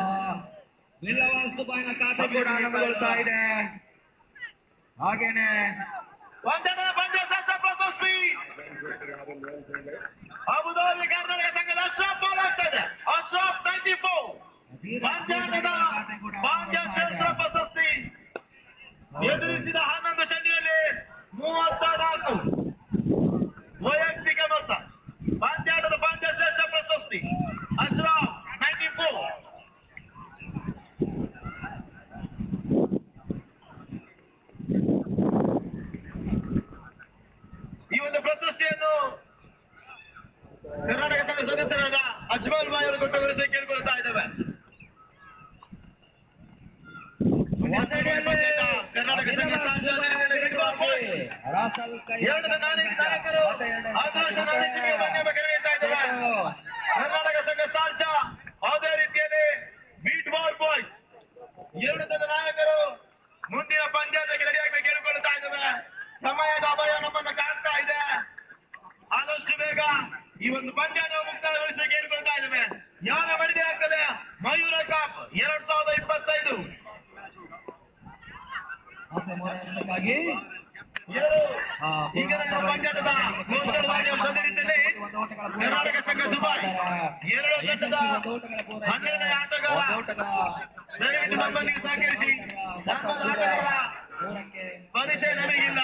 ದುಬೈನ ಖಾತೆ ಕೂಡ ನಮಗೊಳ್ತಾ ಇದೆ. ಹಾಗೇನೆ ಪಂದ್ಯ ಪ್ರಶಸ್ತಿ ಅಬುದಾಬಿ ಕರ್ನಾಟಕ ಸಂಘದ ಅಶ್ರಫ್ ಬಾಲ್ ಆಗ್ತಾ ಇದೆ. ಅಶ್ರಫ್ 94 ಪಂದ್ಯ ಕ್ಷೇತ್ರ ಪ್ರಶಸ್ತಿ ಎದುರಿಸಿದ 11 ಚೆಂಡಿನಲ್ಲಿ 34 ವೈಯಕ್ತಿಕ ಮೊತ್ತ. ಪಂದ್ಯಾಟದ ಪಂದ್ಯ ಶ್ರೇಷ್ಠ ಪ್ರಶಸ್ತಿ ಅಶ್ರಫ್ 94. ಈ ಒಂದು ಪ್ರಶಸ್ತಿಯನ್ನು ಕರ್ನಾಟಕ ಸಂಘ ಸದಸ್ಯರಾದ ಅಜ್ಮಲ್ ಬಾಯ್ ಅವರು ಕೊಟ್ಟವರಿಂದ ಕೇಳ್ಕೊಳ್ತಾ ಇದ್ದೇವೆ. ಕರ್ನಾಟಕ ಸಂಘ ಎರಡನೇ ನಾಯಕರು ಆಕಾಶ ನಾಯಕಿಗೆ ಮಾನ್ಯವ ಕರೆಯುತ್ತಾ ಇದ್ದಾರೆ. ಕರ್ನಾಟಕ ಸಂಘ ಸಾರ್ಜ ಅದೇ ರೀತಿಯಲ್ಲಿ ಬೀಟ್ ಬಾಲ್ ಬಾಯ್ಸ್ ಎರಡನೇ ನಾಯಕರು ಮುಂದಿನ ಪಂದ್ಯಕ್ಕೆ ರೆಡಿಯಾಗಿ ಕೇಳಿಕೊಳ್ಳುತ್ತಾ ಇದ್ದೇವೆ. ಸಮಯದ ಅಭಯ ನಮ್ಮನ್ನು ಕಾಣ್ತಾ ಇದೆ. ಆದಷ್ಟು ಬೇಗ ಈ ಒಂದು ಪಂದ್ಯ ನಾವು ಮುಕ್ತಾಯಗೊಳಿಸಿ ಕೇಳಿಕೊಳ್ತಾ ಇದ್ದೇವೆ. ಯಾರ ಮಡಿದೆ ಆಗ್ತದೆ ಮಯೂರ ಕಪ್ 2025 ಈಗ ಪಂದ್ಯದ ಕರ್ನಾಟಕ ಸಂಘ ದುಬೈ 2 ತಂಡದ 12ನೇ ಆಟಗಾರ ದಯವಿಟ್ಟು ನಮ್ಮೊಂದಿಗೆ ಸಹಕರಿಸಿ. ಪರಿಚಯ ನಮಗಿಲ್ಲ,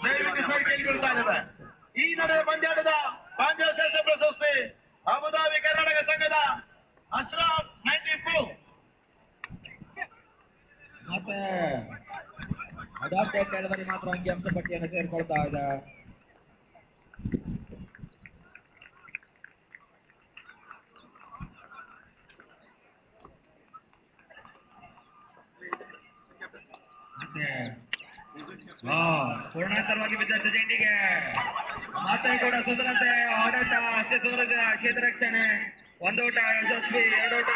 ದಯವಿಟ್ಟು ಸಹ ಕೇಳಿಕೊಳ್ತಾ ಇದ್ದೇವೆ. ಈ ನಡೆದ ಪಂದ್ಯಾಟದ ಪಾಂಚಾಲ ಸಂಸ್ಥೆ ಅಬುದಾಬಿ ಕರ್ನಾಟಕ ಸಂಘದ ಅಶ್ರಾಫ್ 94 ಮತ್ತೆ ಅಡಾಪ್ಟೆಡ್ ಡೆಲಿವರಿ ಮಾತ್ರ ಅಂಕಿಅಂಶ ಪಟ್ಟಿಯನ್ನು ಸೇರ್ಕೊಳ್ತಾ ಇದೆ. ಪೂರ್ಣಾಂತರವಾಗಿ ಬಿದ್ದ ಜೆಂಡಿಗೆ ಮತ್ತೆ ಕೂಡ ಸುಧರಂತೆ ಆಡಾಟ ಅಷ್ಟೇ ಸೂರಜ ಕ್ಷೇತ್ರ ರಕ್ಷಣೆ 1 ಓಟ ಯಶಸ್ವಿ 2 ಓಟ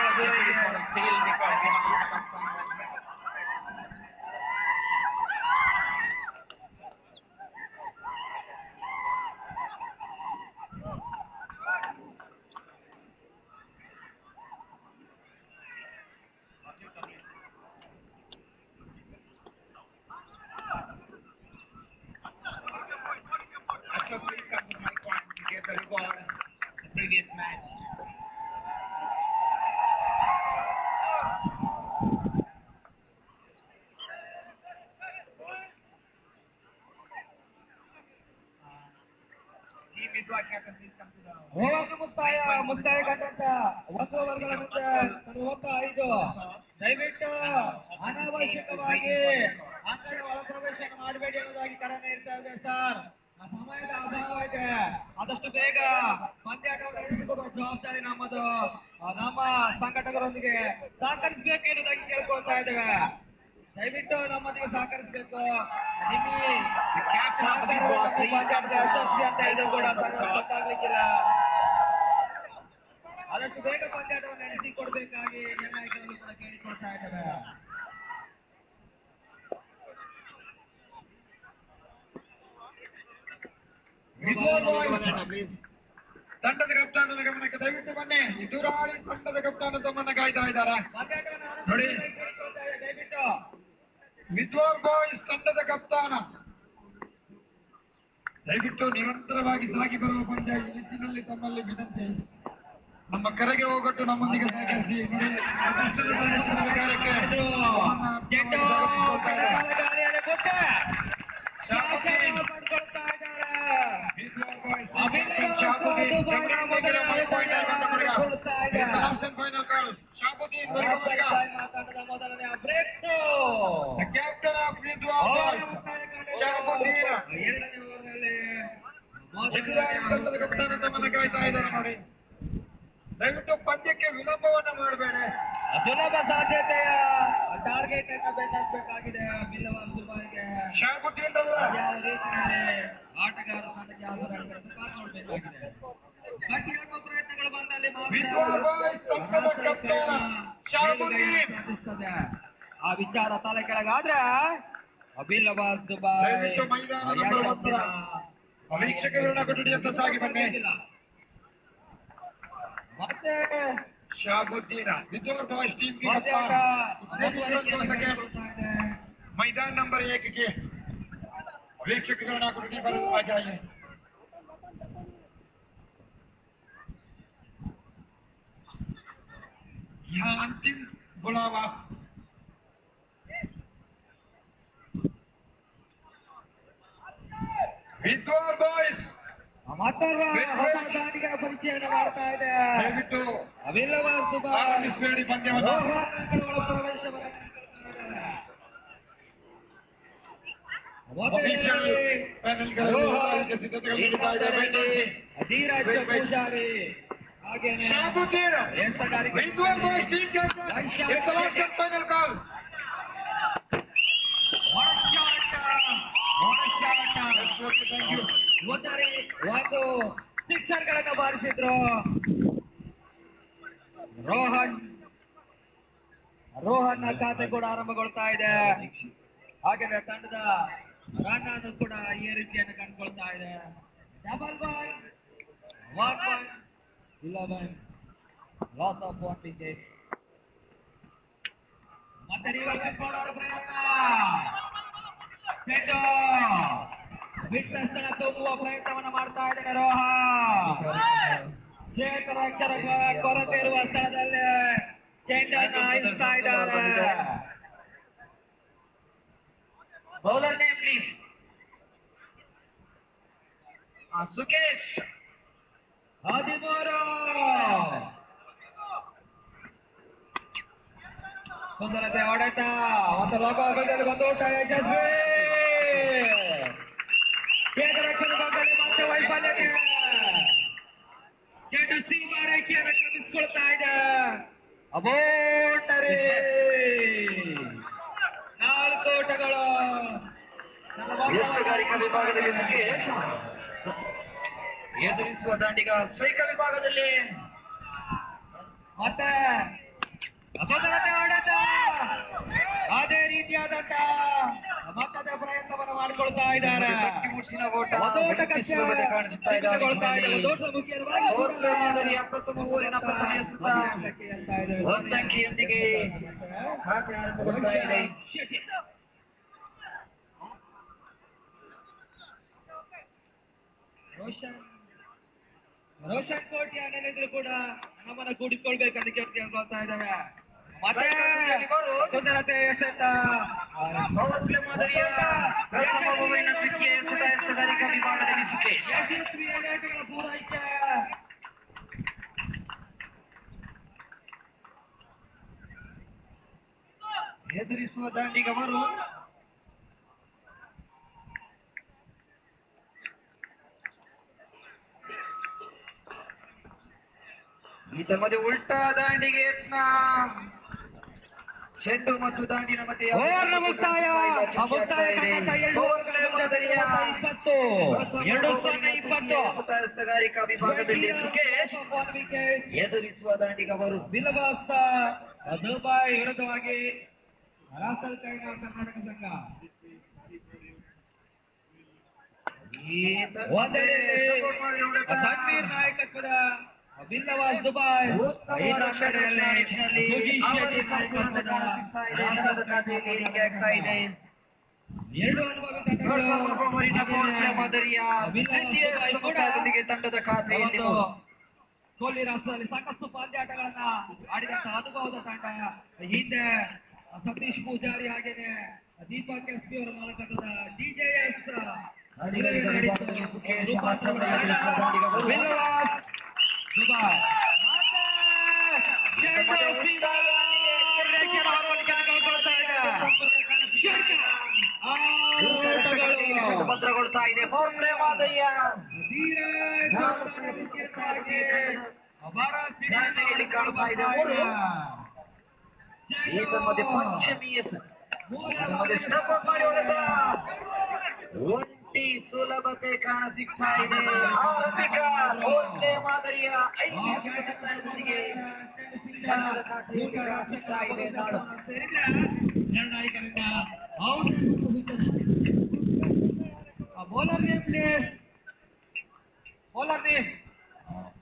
previous match. ಮುಕ್ತಾಯ ಕಂಡಂತ ಒಂದು ವರ್ಗಗಳ ಮುಂದೆ ಹೋಗ್ತಾ 5 ದಯವಿಟ್ಟು ಅನಾವಶ್ಯಕವಾಗಿ ಅಂಗಡಿ ಒಳ ಪ್ರವೇಶ ಮಾಡಬೇಡಿ ಅನ್ನೋದಾಗಿ ಕರೆ ನೀಡ್ತಾ ಇದೆ ಸರ್. ಸಮಯದ ಅಭಾವ ಇದೆ. ಆದಷ್ಟು ಬೇಗ ಪಂದ್ಯಾಟವನ್ನು ನಡೆಸಿಕೊಡುವ ಜವಾಬ್ದಾರಿ ನಮ್ಮದು. ನಮ್ಮ ಸಂಘಟಕರೊಂದಿಗೆ ಸಹಕರಿಸಬೇಕು ಎನ್ನುವುದಾಗಿ ಕೇಳ್ಕೊಳ್ತಾ ಇದ್ದೇವೆ. ದಯವಿಟ್ಟು ನಮ್ಮೊಂದಿಗೆ ಸಹಕರಿಸಬೇಕು. ಪಂದ್ಯಾಟದ ಯಶಸ್ವಿ ಅಂತ ಹೇಳಿದ್ರು ಕೂಡ ಗೊತ್ತಾಗ್ಲಿಕ್ಕಿಲ್ಲ. ಆದಷ್ಟು ಬೇಗ ಪಂದ್ಯಾಟವನ್ನು ನಡೆಸಿಕೊಡ್ಬೇಕಾಗಿ ನಿರ್ಣಾಯಕರನ್ನು ಕೂಡ ಕೇಳಿಕೊಳ್ತಾ ಇದ್ದೇವೆ. ತಂಡದ ಕಪ್ತಾನದ ಗಮನಕ್ಕೆ ದಯವಿಟ್ಟು ಬನ್ನಿ. ದುರಾಳಿ ತಂಡದ ಕಪ್ತಾನ ತಮ್ಮನ್ನ ಕಾಯ್ತಾ ಇದ್ದಾರೆ ನೋಡಿ. ವಿದ್ವಾರ್ ಬಾಯ್ಸ್ ತಂಡದ ಕಪ್ತಾನ ದಯವಿಟ್ಟು ನಿರಂತರವಾಗಿ ಸಾಗಿ ಬರುವ ಪಂದ್ಯ ಈ ನಿಟ್ಟಿನಲ್ಲಿ ತಮ್ಮಲ್ಲಿ ವಿನಂತಿ. ನಮ್ಮ ಕರೆಗೆ ಹೋಗೊಟ್ಟು ನಮ್ಮೊಂದಿಗೆ ಸಹಕರಿಸಿ. ದಯವಿಟ್ಟು ಪಂದ್ಯಕ್ಕೆ ವಿಳಂಬವನ್ನು ಮಾಡಬೇಡ. ಸುಲಭ ಸಾಧ್ಯತೆಯ ಟಾರ್ಗೆಟ್ ಅನ್ನು ಬೆನ್ನಬೇಕಾಗಿದೆ. ಬಿಲ್ಲವಾಲ್ ದುಬೈಗೆ ಶಾಬುದ್ದೀನ್ ಯಾವ ರೀತಿಯಲ್ಲಿ ಆಟಗಾರ ತಂಡಕ್ಕೆ ನೋಡಬೇಕಾಗಿದೆ. ಗಟ್ಟಿಯಾಗುವ ಪ್ರಯತ್ನಗಳು ಬಂದಲ್ಲಿ ಆ ವಿಚಾರ ತಲೆ ಕೆಳಗಾದ್ರೆ ಬಿಲ್ಲವಾಲ್ ದುಬೈ ವೀಕ್ಷಕರನ್ನ ಕೊಠಡಿ ಅಂತ ಸಾಗಿ ಬನ್ನಿ. ಮತ್ತೆ ಶಾಬುದ್ದೀನ ವಿದ್ವಾರ್ ಬಾಯ್ಸ್ ಟೀಮ್ಗೆ मैदान नंबर 1 के वीक्षकगणना कोठडी पर आ जाइए. यहाँ अंतिम बुलावा ವಿದ್ವಾರ್ ಬಾಯ್ಸ್ ದಾನಿಗಳ ಪರಿಚಯವನ್ನು ಮಾಡ್ತಾ ಇದೆ. ದಯವಿಟ್ಟು ಬಿಲ್ಲವಾಲ್ ದುಬೈ ಆರಂಭಿಸಬೇಡಿ ಪಂದ್ಯವನ್ನು. ಧೀರಜ್ ಪೂಜಾರಿ ಹಾಗೇನೆ ಒಂದು ಸಿಕ್ಸರ್ ಗಳನ್ನ ಬಾರಿಸಿದ್ರು ರೋಹನ್ ಖಾತೆ ಕೂಡ ಆರಂಭಗೊಳ್ತಾ ಇದೆ. ಹಾಗೆಯೇ ತಂಡದ ರನ್ ಅನ್ನು ಕೂಡ ಈ ರೀತಿಯನ್ನು ಕಂಡುಕೊಳ್ತಾ ಇದೆ. Double ball 1-11 loss of 1 wicket. ಮತ್ತೆ ರಿವರ್ಸ್ ಮಾಡೋಣ ಪ್ರಯತ್ನ. ಬಿಟ್ಟ ಸ್ಥಳ ತುಂಬುವ ಪ್ರಯತ್ನವನ್ನು ಮಾಡ್ತಾ ಇದ್ದಾನೆ ರೋಹನ್. ಕ್ಷೇತ್ರ ಅಕ್ಷರ ಕೊರತೆ ಇರುವ ಸ್ಥಳದಲ್ಲಿ ಚೆಂಡನ್ನು ಹಾಯಿಸ್ತಾ ಇದ್ದಾರೆ. Bowler name please. ಸುಕೇಶ್ 13. ಸುಂದರತೆ ಹೊಡೆತ ಒಂದು ಲೋಕದಲ್ಲಿ ಒಂದು ಊಟ ಯಶಸ್ವಿ. ಕೇಂದ್ರದಲ್ಲಿ ಮತ್ತೆ ವೈಫಲ್ಯತೆ. ಚೆಂಡು ಸೀಮಾ ರೇಖೆಯನ್ನು ಕ್ರಮಿಸಿಕೊಳ್ತಾ ಇದೆ. ಅಬೋಟರಿ 4 ಓಟಗಳು. ಎತ್ತುಗಾರಿಕಾ ವಿಭಾಗದಲ್ಲಿ ಎದುರಿಸುವ ದಾಂಡಿಗ ಸ್ಟ್ರೈಕ ವಿಭಾಗದಲ್ಲಿ ಮತ್ತೆ ಹೊಡೆತ. ಅದೇ ರೀತಿಯಾದಂತ ಮತ್ತದ ಪ್ರಯತ್ನವನ್ನು ಮಾಡಿಕೊಳ್ತಾ ಇದ್ದಾರೆ. ಒಂದಂಕಿಯೊಂದಿಗೆ ಆರಂಭಗೊಳ್ತಾ ಇದೆ. ರೋಷನ್ ಕೋಟಿ ಅನ್ನೋದಿದ್ರು ಕೂಡ ನಮ್ಮನ್ನ ಕೂಡಿಸ್ಕೊಳ್ಬೇಕಂತ ಕೇಳ್ಕೊಳ್ತಾ ಇದ್ದಾವೆ. ಮತ್ತೆ ಸುಂದರತೆ ಎಸೆತ ಮಾದರಿಯ ಎತ್ತುಗಾರಿಕಾ ವಿಭಾಗದಲ್ಲಿ ಯಶಸ್ವಿ ಆಟಗಳ ಪೂರೈಕೆ. ಎದುರಿಸುವ ದಾಂಡಿಗವರು ಈತमध्ये ಉಲ್ಟಾ ದಾಂಡಿಗೆ ಯತ್ನ. ಚೆಂಡು ಮತ್ತು ದಾಂಡಿನ ಮಧ್ಯೆ ಎತ್ತುಗಾರಿಕಾ ವಿಭಾಗದಲ್ಲಿ ಸುಕೇಶ್ ಎದುರಿಸುವ ದಾಂಡಿಗವರು ಬಿಲಬಾಸ್ತ ದುಬೈ ವಿರುದ್ಧವಾಗಿ ರಾಸಲ್ ಕೈನ ಕರ್ನಾಟಕ ಸಂಘ ತನ್ವೀರ್ ನಾಯಕತ್ವದ ಬಿಲ್ಲವಾಸ್ ದುಬೈ ಈ ತಂಡದಲ್ಲಿ ಎರಡು ಅನುಭವಿ ಮಾದರಿಯ ತಂಡದ ಖಾತೆಯಲ್ಲಿ ಕೊಹ್ಲಿ ರಾಷ್ಟ್ರದಲ್ಲಿ ಸಾಕಷ್ಟು ಪಂದ್ಯಾಟಗಳನ್ನ ಆಡಿದಂತಹ ಅನುಭವದ ತಂಡ. ಹಿಂದೆ ಸತೀಶ್ ಪೂಜಾರಿ ಹಾಗೇನೆ ದೀಪಕ್ ಎಸ್ ಪಿ ಅವರ ಮಾಲಕತ್ವದ DJS ಭದ್ರಗೊಳ್ತಾ ಇದೆ. ಪವರ್ ಪ್ಲೇ ಮಾದರಿಯ ಕಾಣ್ತಾ ಇದೆ. ಮತ್ತೆ ಪಂಚಮಿ ಒಂಟಿ ಸುಲಭತೆ ಕಾಣ ಸಿಗ್ತಾ ಇದೆ. ಆರಂಭಿಕ ಪವರ್ ಪ್ಲೇ ಮಾದರಿಯ 5 ಇದೆ. ನಾಡು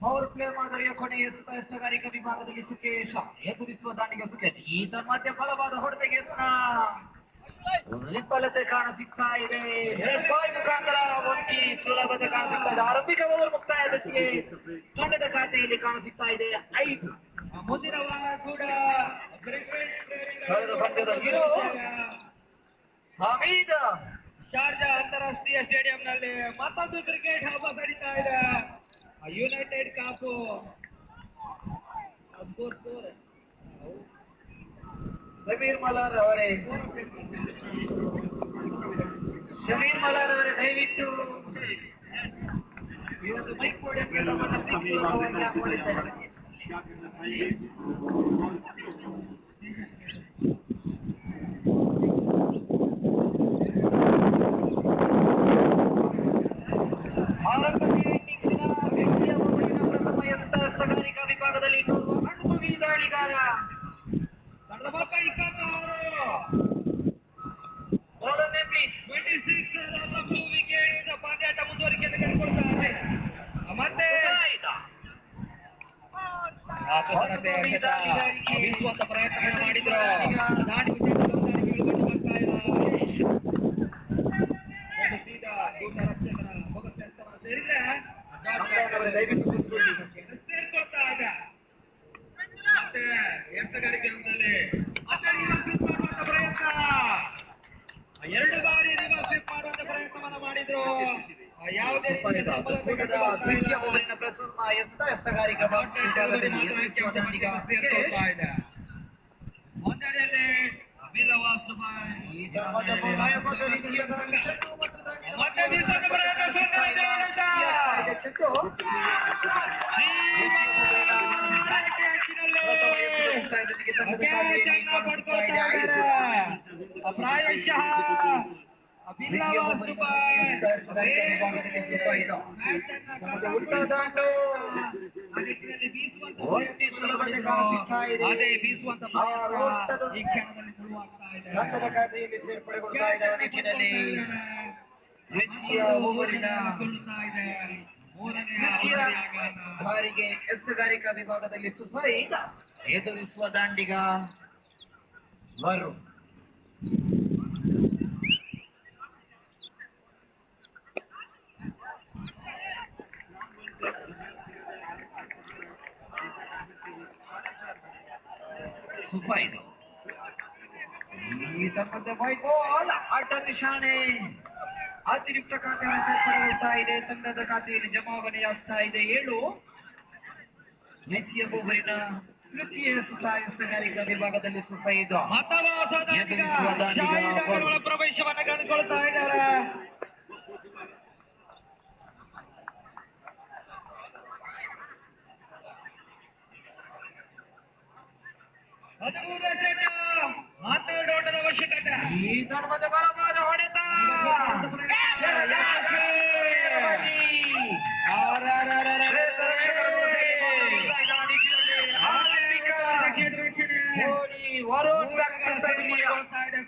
ಪವರ್ ಪ್ಲೇ ಮಾದರಿಯ ಕೊನೆಯ ಎತ್ತುಗಾರಿಕಾ ವಿಭಾಗದಲ್ಲಿ ಸುಕೇಶ ಎದುರಿಸುವ ದಾಂಡಿಗೆ ಸುಕೇಶ್. ಈತ ಮಧ್ಯ ಬಲವಾದ ಹೊಡೆತಕ್ಕೆ ಯತ್ನ. ವಿಫಲತೆ ಕಾಣ ಸಿಗ್ತಾ ಇದೆ. ಮುಖಾಂತರ ಒಂಟಿ ಸುಲಭತೆ ಕಾಣ ಸಿಗ್ತಾ ಇದೆ. ಆರಂಭಿಕ ಓವರ್ ಮುಕ್ತಾಯದಕ್ಕೆ ತಂಡದ ಖಾತೆಯಲ್ಲಿ ಕಾಣ ಸಿಗ್ತಾ ಇದೆ 5. ಮುಂದಿನ ವಾರ ಕೂಡ ಕಳೆದ ಪಂದ್ಯದ ಹೀರೋ ಹಮೀದ್ ಶಾರ್ಜಾ ಅಂತಾರಾಷ್ಟ್ರೀಯ ಸ್ಟೇಡಿಯಂನಲ್ಲಿ ಮತ್ತೊಂದು ಕ್ರಿಕೆಟ್ ಹಬ್ಬ ನಡೀತಾ ಇದೆ. ಯುನೈಟೆಡ್ ಕಾಪು ಶಮೀರ್ ಮಲಾರ್ ಅವರೇ ದಯವಿಟ್ಟು ಇವತ್ತು ಮೈಕ್ ಪೋಡಿಯಂಗೆ ಸುಂದರತೆ ಬೀಸುವಂತ ಪ್ರಯತ್ನವನ್ನು ಮಾಡಿದ್ರು. ದಾಳಿ ಹೊಂದಾಣಿಕೆಗಳು ಕಂಡು ಬರ್ತಾ ಇಲ್ಲ. ಒಂದು ಸೀದಾ ದೂತ ರಕ್ಷಕರ ಮುಖಸ್ಥಾನವನ್ನು ಸೇರಿದ್ರೆ ಸೇರ್ಕೊಳ್ತಾ ಇದೆ. ಮತ್ತೆ ಎತ್ತಗಾರಿಕೆ ಹಂತದಲ್ಲಿ ಪ್ರಯತ್ನ 2 ಬಾರಿ ಸ್ಲಿಪ್ ಮಾಡುವಂತ ಪ್ರಯತ್ನವನ್ನು ಮಾಡಿದ್ರು. ಯಾವುದೇ ಒಂದೆಡೆಯಲ್ಲಿ ಅಭಿಲವಾಸ್ ಪ್ರಾಯಶಃ ಅದೇ ಬೀಸುವಂತ ಈ ಕ್ಷಣದಲ್ಲಿ ಶುರುವಾಗ್ತಾ ಇದೆ. ಸೇರ್ಪಡೆಗೊಳ್ತಾ ಇದ್ದಾರೆ ನಿಟ್ಟಿನಲ್ಲಿ ಬಾರಿಗೆ ಎತ್ತುಗಾರಿಕಾ ವಿಭಾಗದಲ್ಲಿ ಸುಫೈ ಎದುರಿಸುವ ದಾಂಡಿಗ ವರುಣ್. ಸುಫೈದು ಈ ಸಂಬಂಧ ಬೈಗೋಲ್ ಅಡ್ಡ ನಿಶಾನೆ ಅತಿರಿಕ್ತ ಖಾತೆಯನ್ನು ಸೇರ್ಪಡೆಗೊಳ್ತಾ ಇದೆ. ತಂಡದ ಖಾತೆಯಲ್ಲಿ ಜಮಾವಣೆಯಾಗ್ತಾ ಇದೆ 7. ದ್ವಿತೀಯ ಓವರಿನ ತೃತೀಯ ಎತ್ತುಗಾರಿಕಾ ವಿಭಾಗದಲ್ಲಿ ಸುಫೈದು ಪ್ರವೇಶವನ್ನು ಕಂಡುಕೊಳ್ತಾ ಇದ್ದಾರೆ. ಮಾತಾಡೋಟದ ಅವಶ್ಯಕತೆ. ಈ ಧರ್ಮದ ಬಲವಾದ ಹೊಡೆತ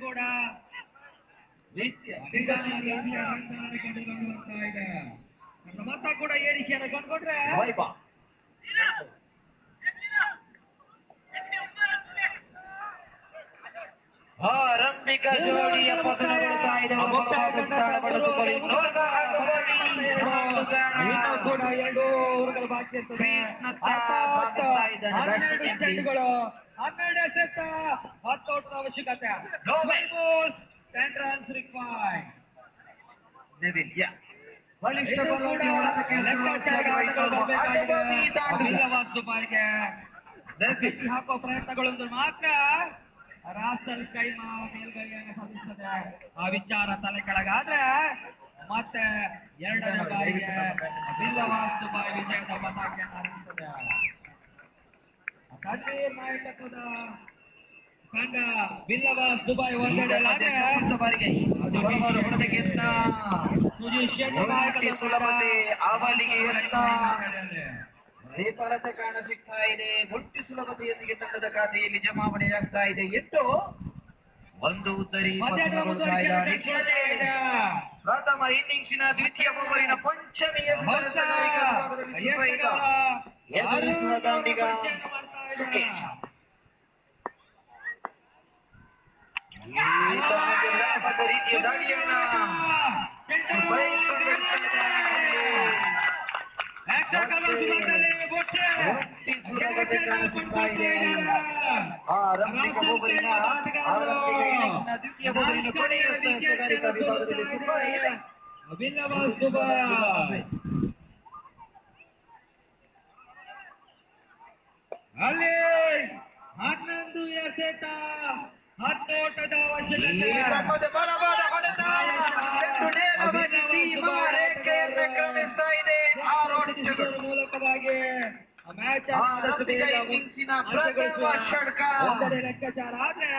ಕೂಡ ಮತ ಕೂಡ ಏರಿಕೆಯನ್ನು ಕಂಡುಕೊಂಡ್ರೆ ಆರಂಭಿಕ ಜೋಡಿಯ ಪತನಗೊಳ್ತಾ ಇದೆ. ಇನ್ನೂ ಕೂಡ 2 ಓವರ್ಗಳು ಬಾಕಿ ಇರ್ತದೆ. 12 ಚೆಂಡುಗಳು 12 ಎಸೆತ 10 ಔಟ್ ಅವಶ್ಯಕತೆ. 10 runs required. ಬಲಿಷ್ಠ ಹಾಕುವ ಪ್ರಯತ್ನಗಳು ಮಾತ್ರ ರಾಸಲ್ ಕೈಮಾ ಮೇಲ್ಗೈಯನ್ನು ಸಾಧಿಸ್ತದೆ. ಆ ವಿಚಾರ ತಲೆ ಕೆಳಗಾದ್ರೆ ಮತ್ತೆ 2ನೇ ಬಾರಿಗೆ ಬಿಲ್ಲವಾಸ್ ದುಬೈ ವಿಜಯದ ಪತಾಕೆಯನ್ನು ಹಾರಿಸುತ್ತದೆ. ತನ್ವೀರ್ ನಾಯಕತ್ವದ ತಂಡ ಬಿಲ್ಲವಾಸ್ ದುಬೈ ಒಂದೆಡೆ ಬಾರಿಗೆ ಹೊಡೆದಕ್ಕೆ ಸುಜೀಶ್ ಶೆಟ್ಟಿ ನಾಯಕತ್ವದ ಅವಲಿಗೆ ರೇಪಾರತೆ ಕಾಣ ಸಿಗ್ತಾ ಇದೆ. ಒಟ್ಟು ಸುಲಭತೆಯೊಂದಿಗೆ ತಂಡದ ಖಾತೆಯಲ್ಲಿ ಜಮಾವಣೆಯಾಗ್ತಾ ಇದೆ. 8 ಒಂದು ಉದ್ದರಿ ಪ್ರಥಮ ಇನ್ನಿಂಗ್ಸಿನ ದ್ವಿತೀಯ ಓವರಿನ ಪಂಚಮಿಯ ಎದುರಿಸುವ ದಾಂಡಿಗ ರೀತಿಯ ದಾಳಿಯನ್ನ ಆರಂಭಿಕ ಓವರಿನ ದ್ವಿತೀಯ ಓವರಿನ ಕೊನೆಯ ಎತ್ತುಗಾರಿಕಾ ವಿಭಾಗದಲ್ಲಿ ಅಲ್ಲಿ 11 ಎಸೆತ 10 ಓಟದ ಅವಶ್ಯಕತೆ. ಬಲವಾದ ಹೊಡೆತ ಕ್ರಮಿಸ್ತಾ ಇದೆ. 6 ಓಟಗಳ ಮೂಲಕವಾಗಿ ಮ್ಯಾಚ್ ಲೆಕ್ಕಾಚಾರ ಆದ್ರೆ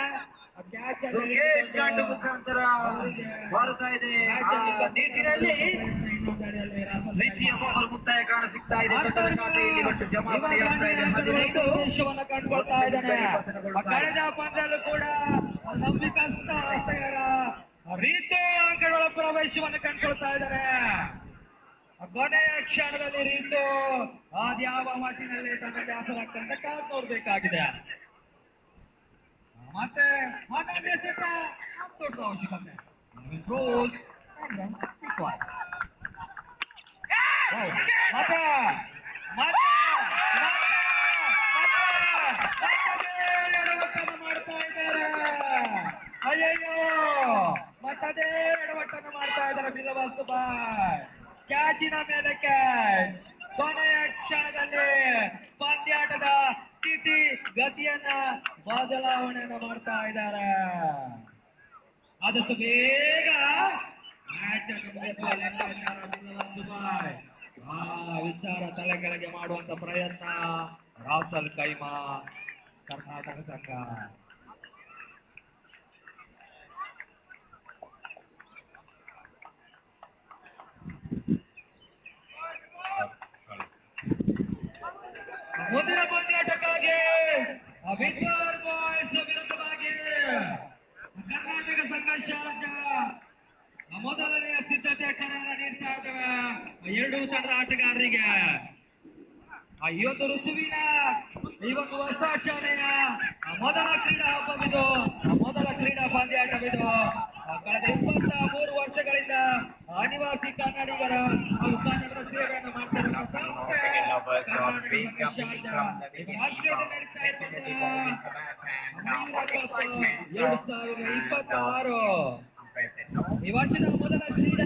ಮುಖಾಂತರ ಬರ್ತಾ ಇದೆ. ನಿಟ್ಟಿನಲ್ಲಿ ದ್ವಿತೀಯ ಓವರ್ ಮುಕ್ತಾಯ ಕಾಣ ಸಿಗ್ತಾ ಇದೆ. ದೇಶವನ್ನು ಕಂಡುಕೊಳ್ತಾ ಇದ್ದಾನೆ. ಕಳೆದ ಪಂದ್ಯದಲ್ಲೂ ಕೂಡ ನಂಬಿಕಸ್ತ ರೀತು ಅಂಕಗಳ ಪ್ರವೇಶವನ್ನು ಕಂಡುಕೊಳ್ತಾ ಇದ್ದಾರೆ. ಕೊನೆಯ ಕ್ಷಣದಲ್ಲಿ ರೀತು ಆ ಅದ್ಯಾವ ಮಾತಿನಲ್ಲಿ ತನ್ನ ದಾಸರಾಗ್ತಂತ ಕಾದು ನೋಡ್ಬೇಕಾಗಿದೆ. ಮತ್ತೆ ಮಾತಾಡಿ ದೊಡ್ಡ ಅವಶ್ಯಕತೆ. ಮತ್ತೆ ಮಾಡ್ತಾ ಇದ್ದಾರೆ. ಅಯ್ಯಯ್ಯೋ ಮತ್ತದೇ ಎಡವಟ್ಟನ್ನು ಮಾಡ್ತಾ ಇದ್ದಾರೆ ಬಿಲ್ಲವಾಸ್ ಬಾಯ್. ಕ್ಯಾಚಿನ ಮೇಲೆ ಕ್ಯಾಚ್. ಕೊನೆಯ ಕ್ಷಣದಲ್ಲಿ ಪಂದ್ಯಾಟದ ಸ್ಥಿತಿ ಗತಿಯನ್ನ ಬದಲಾವಣೆಯನ್ನು ಮಾಡ್ತಾ ಇದ್ದಾರೆ. ಆದಷ್ಟು ಬೇಗ ಮ್ಯಾಚ್ ಅನ್ನು ಮುಗಿಸುವ ಲೆಕ್ಕಾಚಾರ ಬಿಲ್ಲವಾಸ್ ಬಾಯ್. ವಿಚಾರ ತಲೆ ಕೆಳಗೆ ಮಾಡುವಂತ ಪ್ರಯತ್ನ ರಾಸಲ್ ಕೈಮಾ ಕರ್ನಾಟಕ ಸಂಘ. ಮುಂದಿನ ಪಂದ್ಯಾಟಕ್ಕಾಗಿ ವಿಕ್ಟರ್ ಬಾಯ್ಸ್ ವಿರುದ್ಧವಾಗಿ ಕರ್ನಾಟಕ ಸಂಘ ಶಾರ್ಜಾ ಮೊದಲನೆಯ ಸಿದ್ಧತೆ ಕರೆಯನ್ನು ನೀಡ್ತಾ ಇದ್ದೇವೆ ಎರಡೂ ತಂಡದ ಆಟಗಾರರಿಗೆ. ಈ ಒಂದು ಋತುವಿನ ಈ ಒಂದು ಹೊಸ ಶಾಲೆಯ ಮೊದಲ ಕ್ರೀಡಾ ಹಬ್ಬವಿದು, ಮೊದಲ ಕ್ರೀಡಾ ಪಂದ್ಯಾಟವಿದು. ಕಳೆದ 23 ವರ್ಷಗಳಿಂದ ಅನಿವಾಸಿ ಕನ್ನಡಿಗರ ಹಾಗೂ ಕನ್ನಡದ ಸೇವೆಯನ್ನು ಮಾಡ್ತಿರುವ ಸಂಸ್ಥೆ ಕರ್ನಾಟಕ ಶಾರ್ಜಾ ರಾಷ್ಟ್ರೀಯ ನಡೀತಾ ಇರ್ತದೆ 2026 ಈ ವರ್ಷದ ಮೊದಲ ಕ್ರೀಡಾ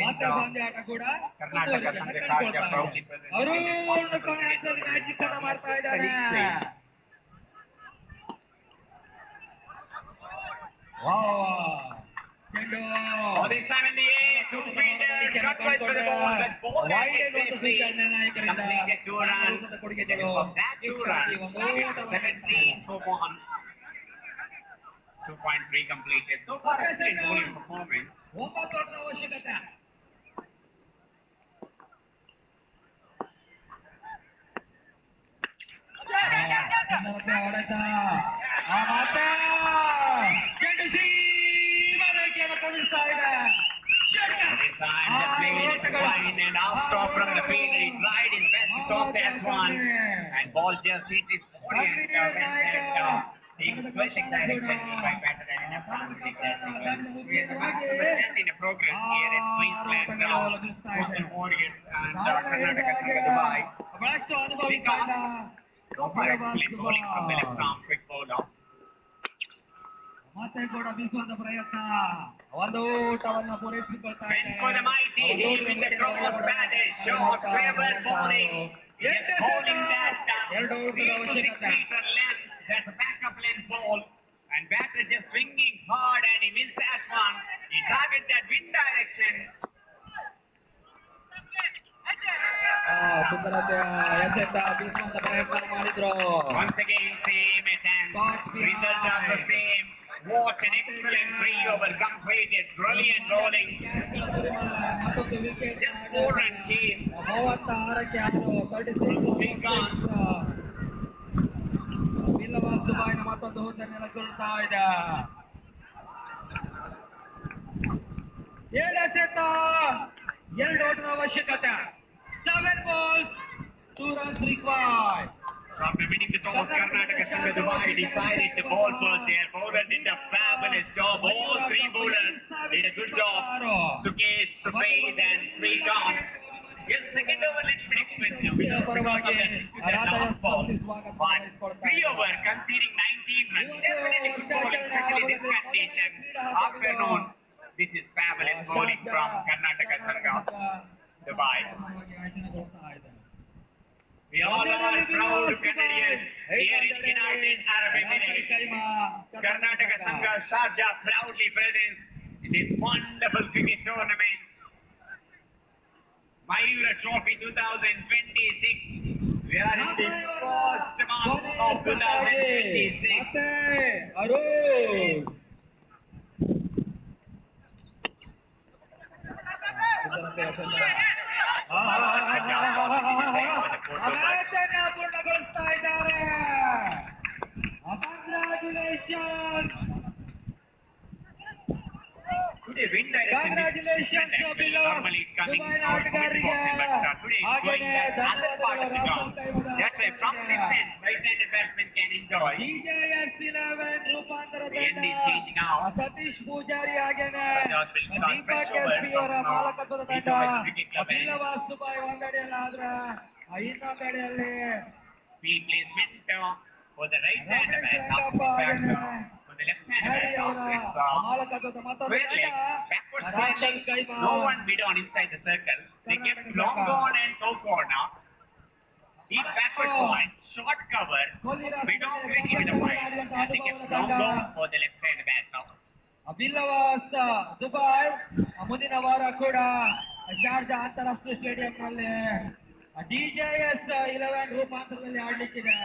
ಮಾತ್ರ ಪಂದ್ಯಾಟ ಕೂಡ ಅವರು ಚಿತ್ರಣ ಮಾಡ್ತಾ ಇದ್ದಾರೆ. completed. So far, excellent bowling performance. ಅವಶ್ಯಕತೆ ಹೊಡೆತ ಆ ಮಾತ ಚೆಂಡು ಸೀಮೆಯನ್ನು ಕೊಡಿಸ್ತಾ ಇದೆ. And off top from the field, he tried his best to stop that one, and ball just hit his body and he was well excited by batter and enough time to take that single. We are in a progress here at Queensland ground, Coastal Warriors and Karnataka Sangha Dubai. So far, excellent bowling from the left arm quick bowler. ಮತ್ತೆ ಕೂಡ ಬೀಸುವಂತ ಪ್ರಯತ್ನ ಒಂದು ಊಟವನ್ನು ಪೂರೈಸಿಕೊಳ್ತಾ Went for the mighty heel with the cross batted short, clever bowling. Yes, bowling that 3 to 6 meter length, that's a backup length ball, and batter just swinging hard and he missed that one. He targeted that wind direction. ಸುಂದರತೆಯ ಎಸೆತ ಬೀಸುವಂತ ಪ್ರಯತ್ನ ಮಾಡಿದ್ರು. Once again same attempt, result of the same. What an excellent free over completed, brilliant bowling. Just 4 runs chase. 36 Billavas ಬಾಯ್ನ ಮತ್ತೊಂದು ಹೂತ ನೆಲಗೊಳ್ತಾ ಇದೆ. 7 ಎಸೆತ 2 ಓಟದ ಅವಶ್ಯಕತೆ. 7 balls 2 runs required. After winning the toss, Karnataka Sangha Dubai decided to bowl first. Their bowler did a fabulous job. All 3 bowlers did a good job. Sukesh, Sufaid and Srikanth. Yes, second over little bit expensive because of that last ball. But 3 over conceding 19 runs. Definitely good bowling, especially this condition. Afternoon, this is fabulous bowling from Karnataka Sangha Dubai. We all are proud Canadians here in United Arab Emirates. Karnataka Sangha Sharjah proudly presents in this wonderful cricket tournament. Mayura Trophy 2026. We are in the first month of 2026. ಪೂರ್ಣಗೊಳಿಸ್ತಾ ಇದ್ದಾರೆ. Today wind direction is normally coming out. ಹಾಗೇನೆ the other part of the ground. ಧನ್ಯವಾದಗಳು That way, from distance, right-handed batsmen can enjoy. DJS 11 ರೂಪಾಂತರ The end is ತಂಡ changing now. Satish Poojary ಹಾಗೇನೆ Punjab will start Deepak fresh over SP. ಅವರ from now. ಮಾಲಕತ್ವದ ತಂಡ East Cricket Club and Billavas Dubai ಒಂದಡಿಯಲ್ಲಿ ಆದ್ರ ಇನ್ನೊಂದಡಿಯಲ್ಲಿ field placement for the right-hand Ramesh man. Now Rangappa back ಹಾಗೇನೆ for the left-hand Harry man. ಅವರ Now it's ಮಾಲಕತ್ವದ ಮತ್ತೊಂದು square leg, ತಂಡ backward ರಾಹುಲ್ square leg. ಕೈಮಾ. No one mid on inside the circle. They kept long on and so corner. Deep backward point, short cover. We don't really give it a wide. And they kept long on for the left-hand man now. Billavas Dubai ಮುಂದಿನ ವಾರ ಕೂಡ Sharjah ಅಂತಾರಾಷ್ಟ್ರೀಯ ಸ್ಟೇಡಿಯಂನಲ್ಲಿ DJS 11 ರೂಪಾಂತರದಲ್ಲಿ ಆಡ್ಲಿಕ್ಕಿದೆ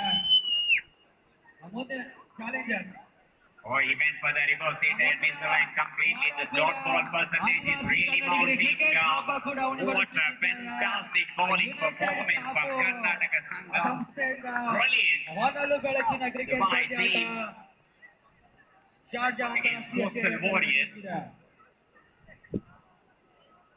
ಮುಂದಿನ challenger Oh, even for the reverse hit, it means the line completely. The dot ball percentage is really mounting. What a fantastic bowling performance from Karnataka Sangam. Brilliant. ಹೊನಲು ಬೆಳಕಿನ cricket Dubai ಪಂದ್ಯಾಟ team Sharjah against Coastal Warriors.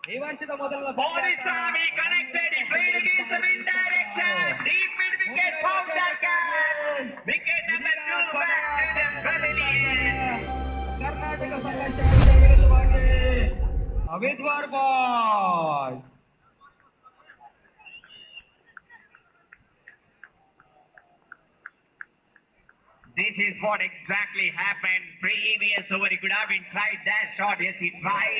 ಈ ವರ್ಷದ ಮೊದಲ Morisami connected. He played against the wind direction. Deep mid wicket found that catch. Wicket number 2 back to the pavilion. Karnataka ಸಂಘ Sharjah ವಿರುದ್ಧವಾಗಿ ವಿದ್ವಾರ್ ಬಾಯ್ This is what exactly happened. Previous over, he could have been tried that shot. Yes, he tried.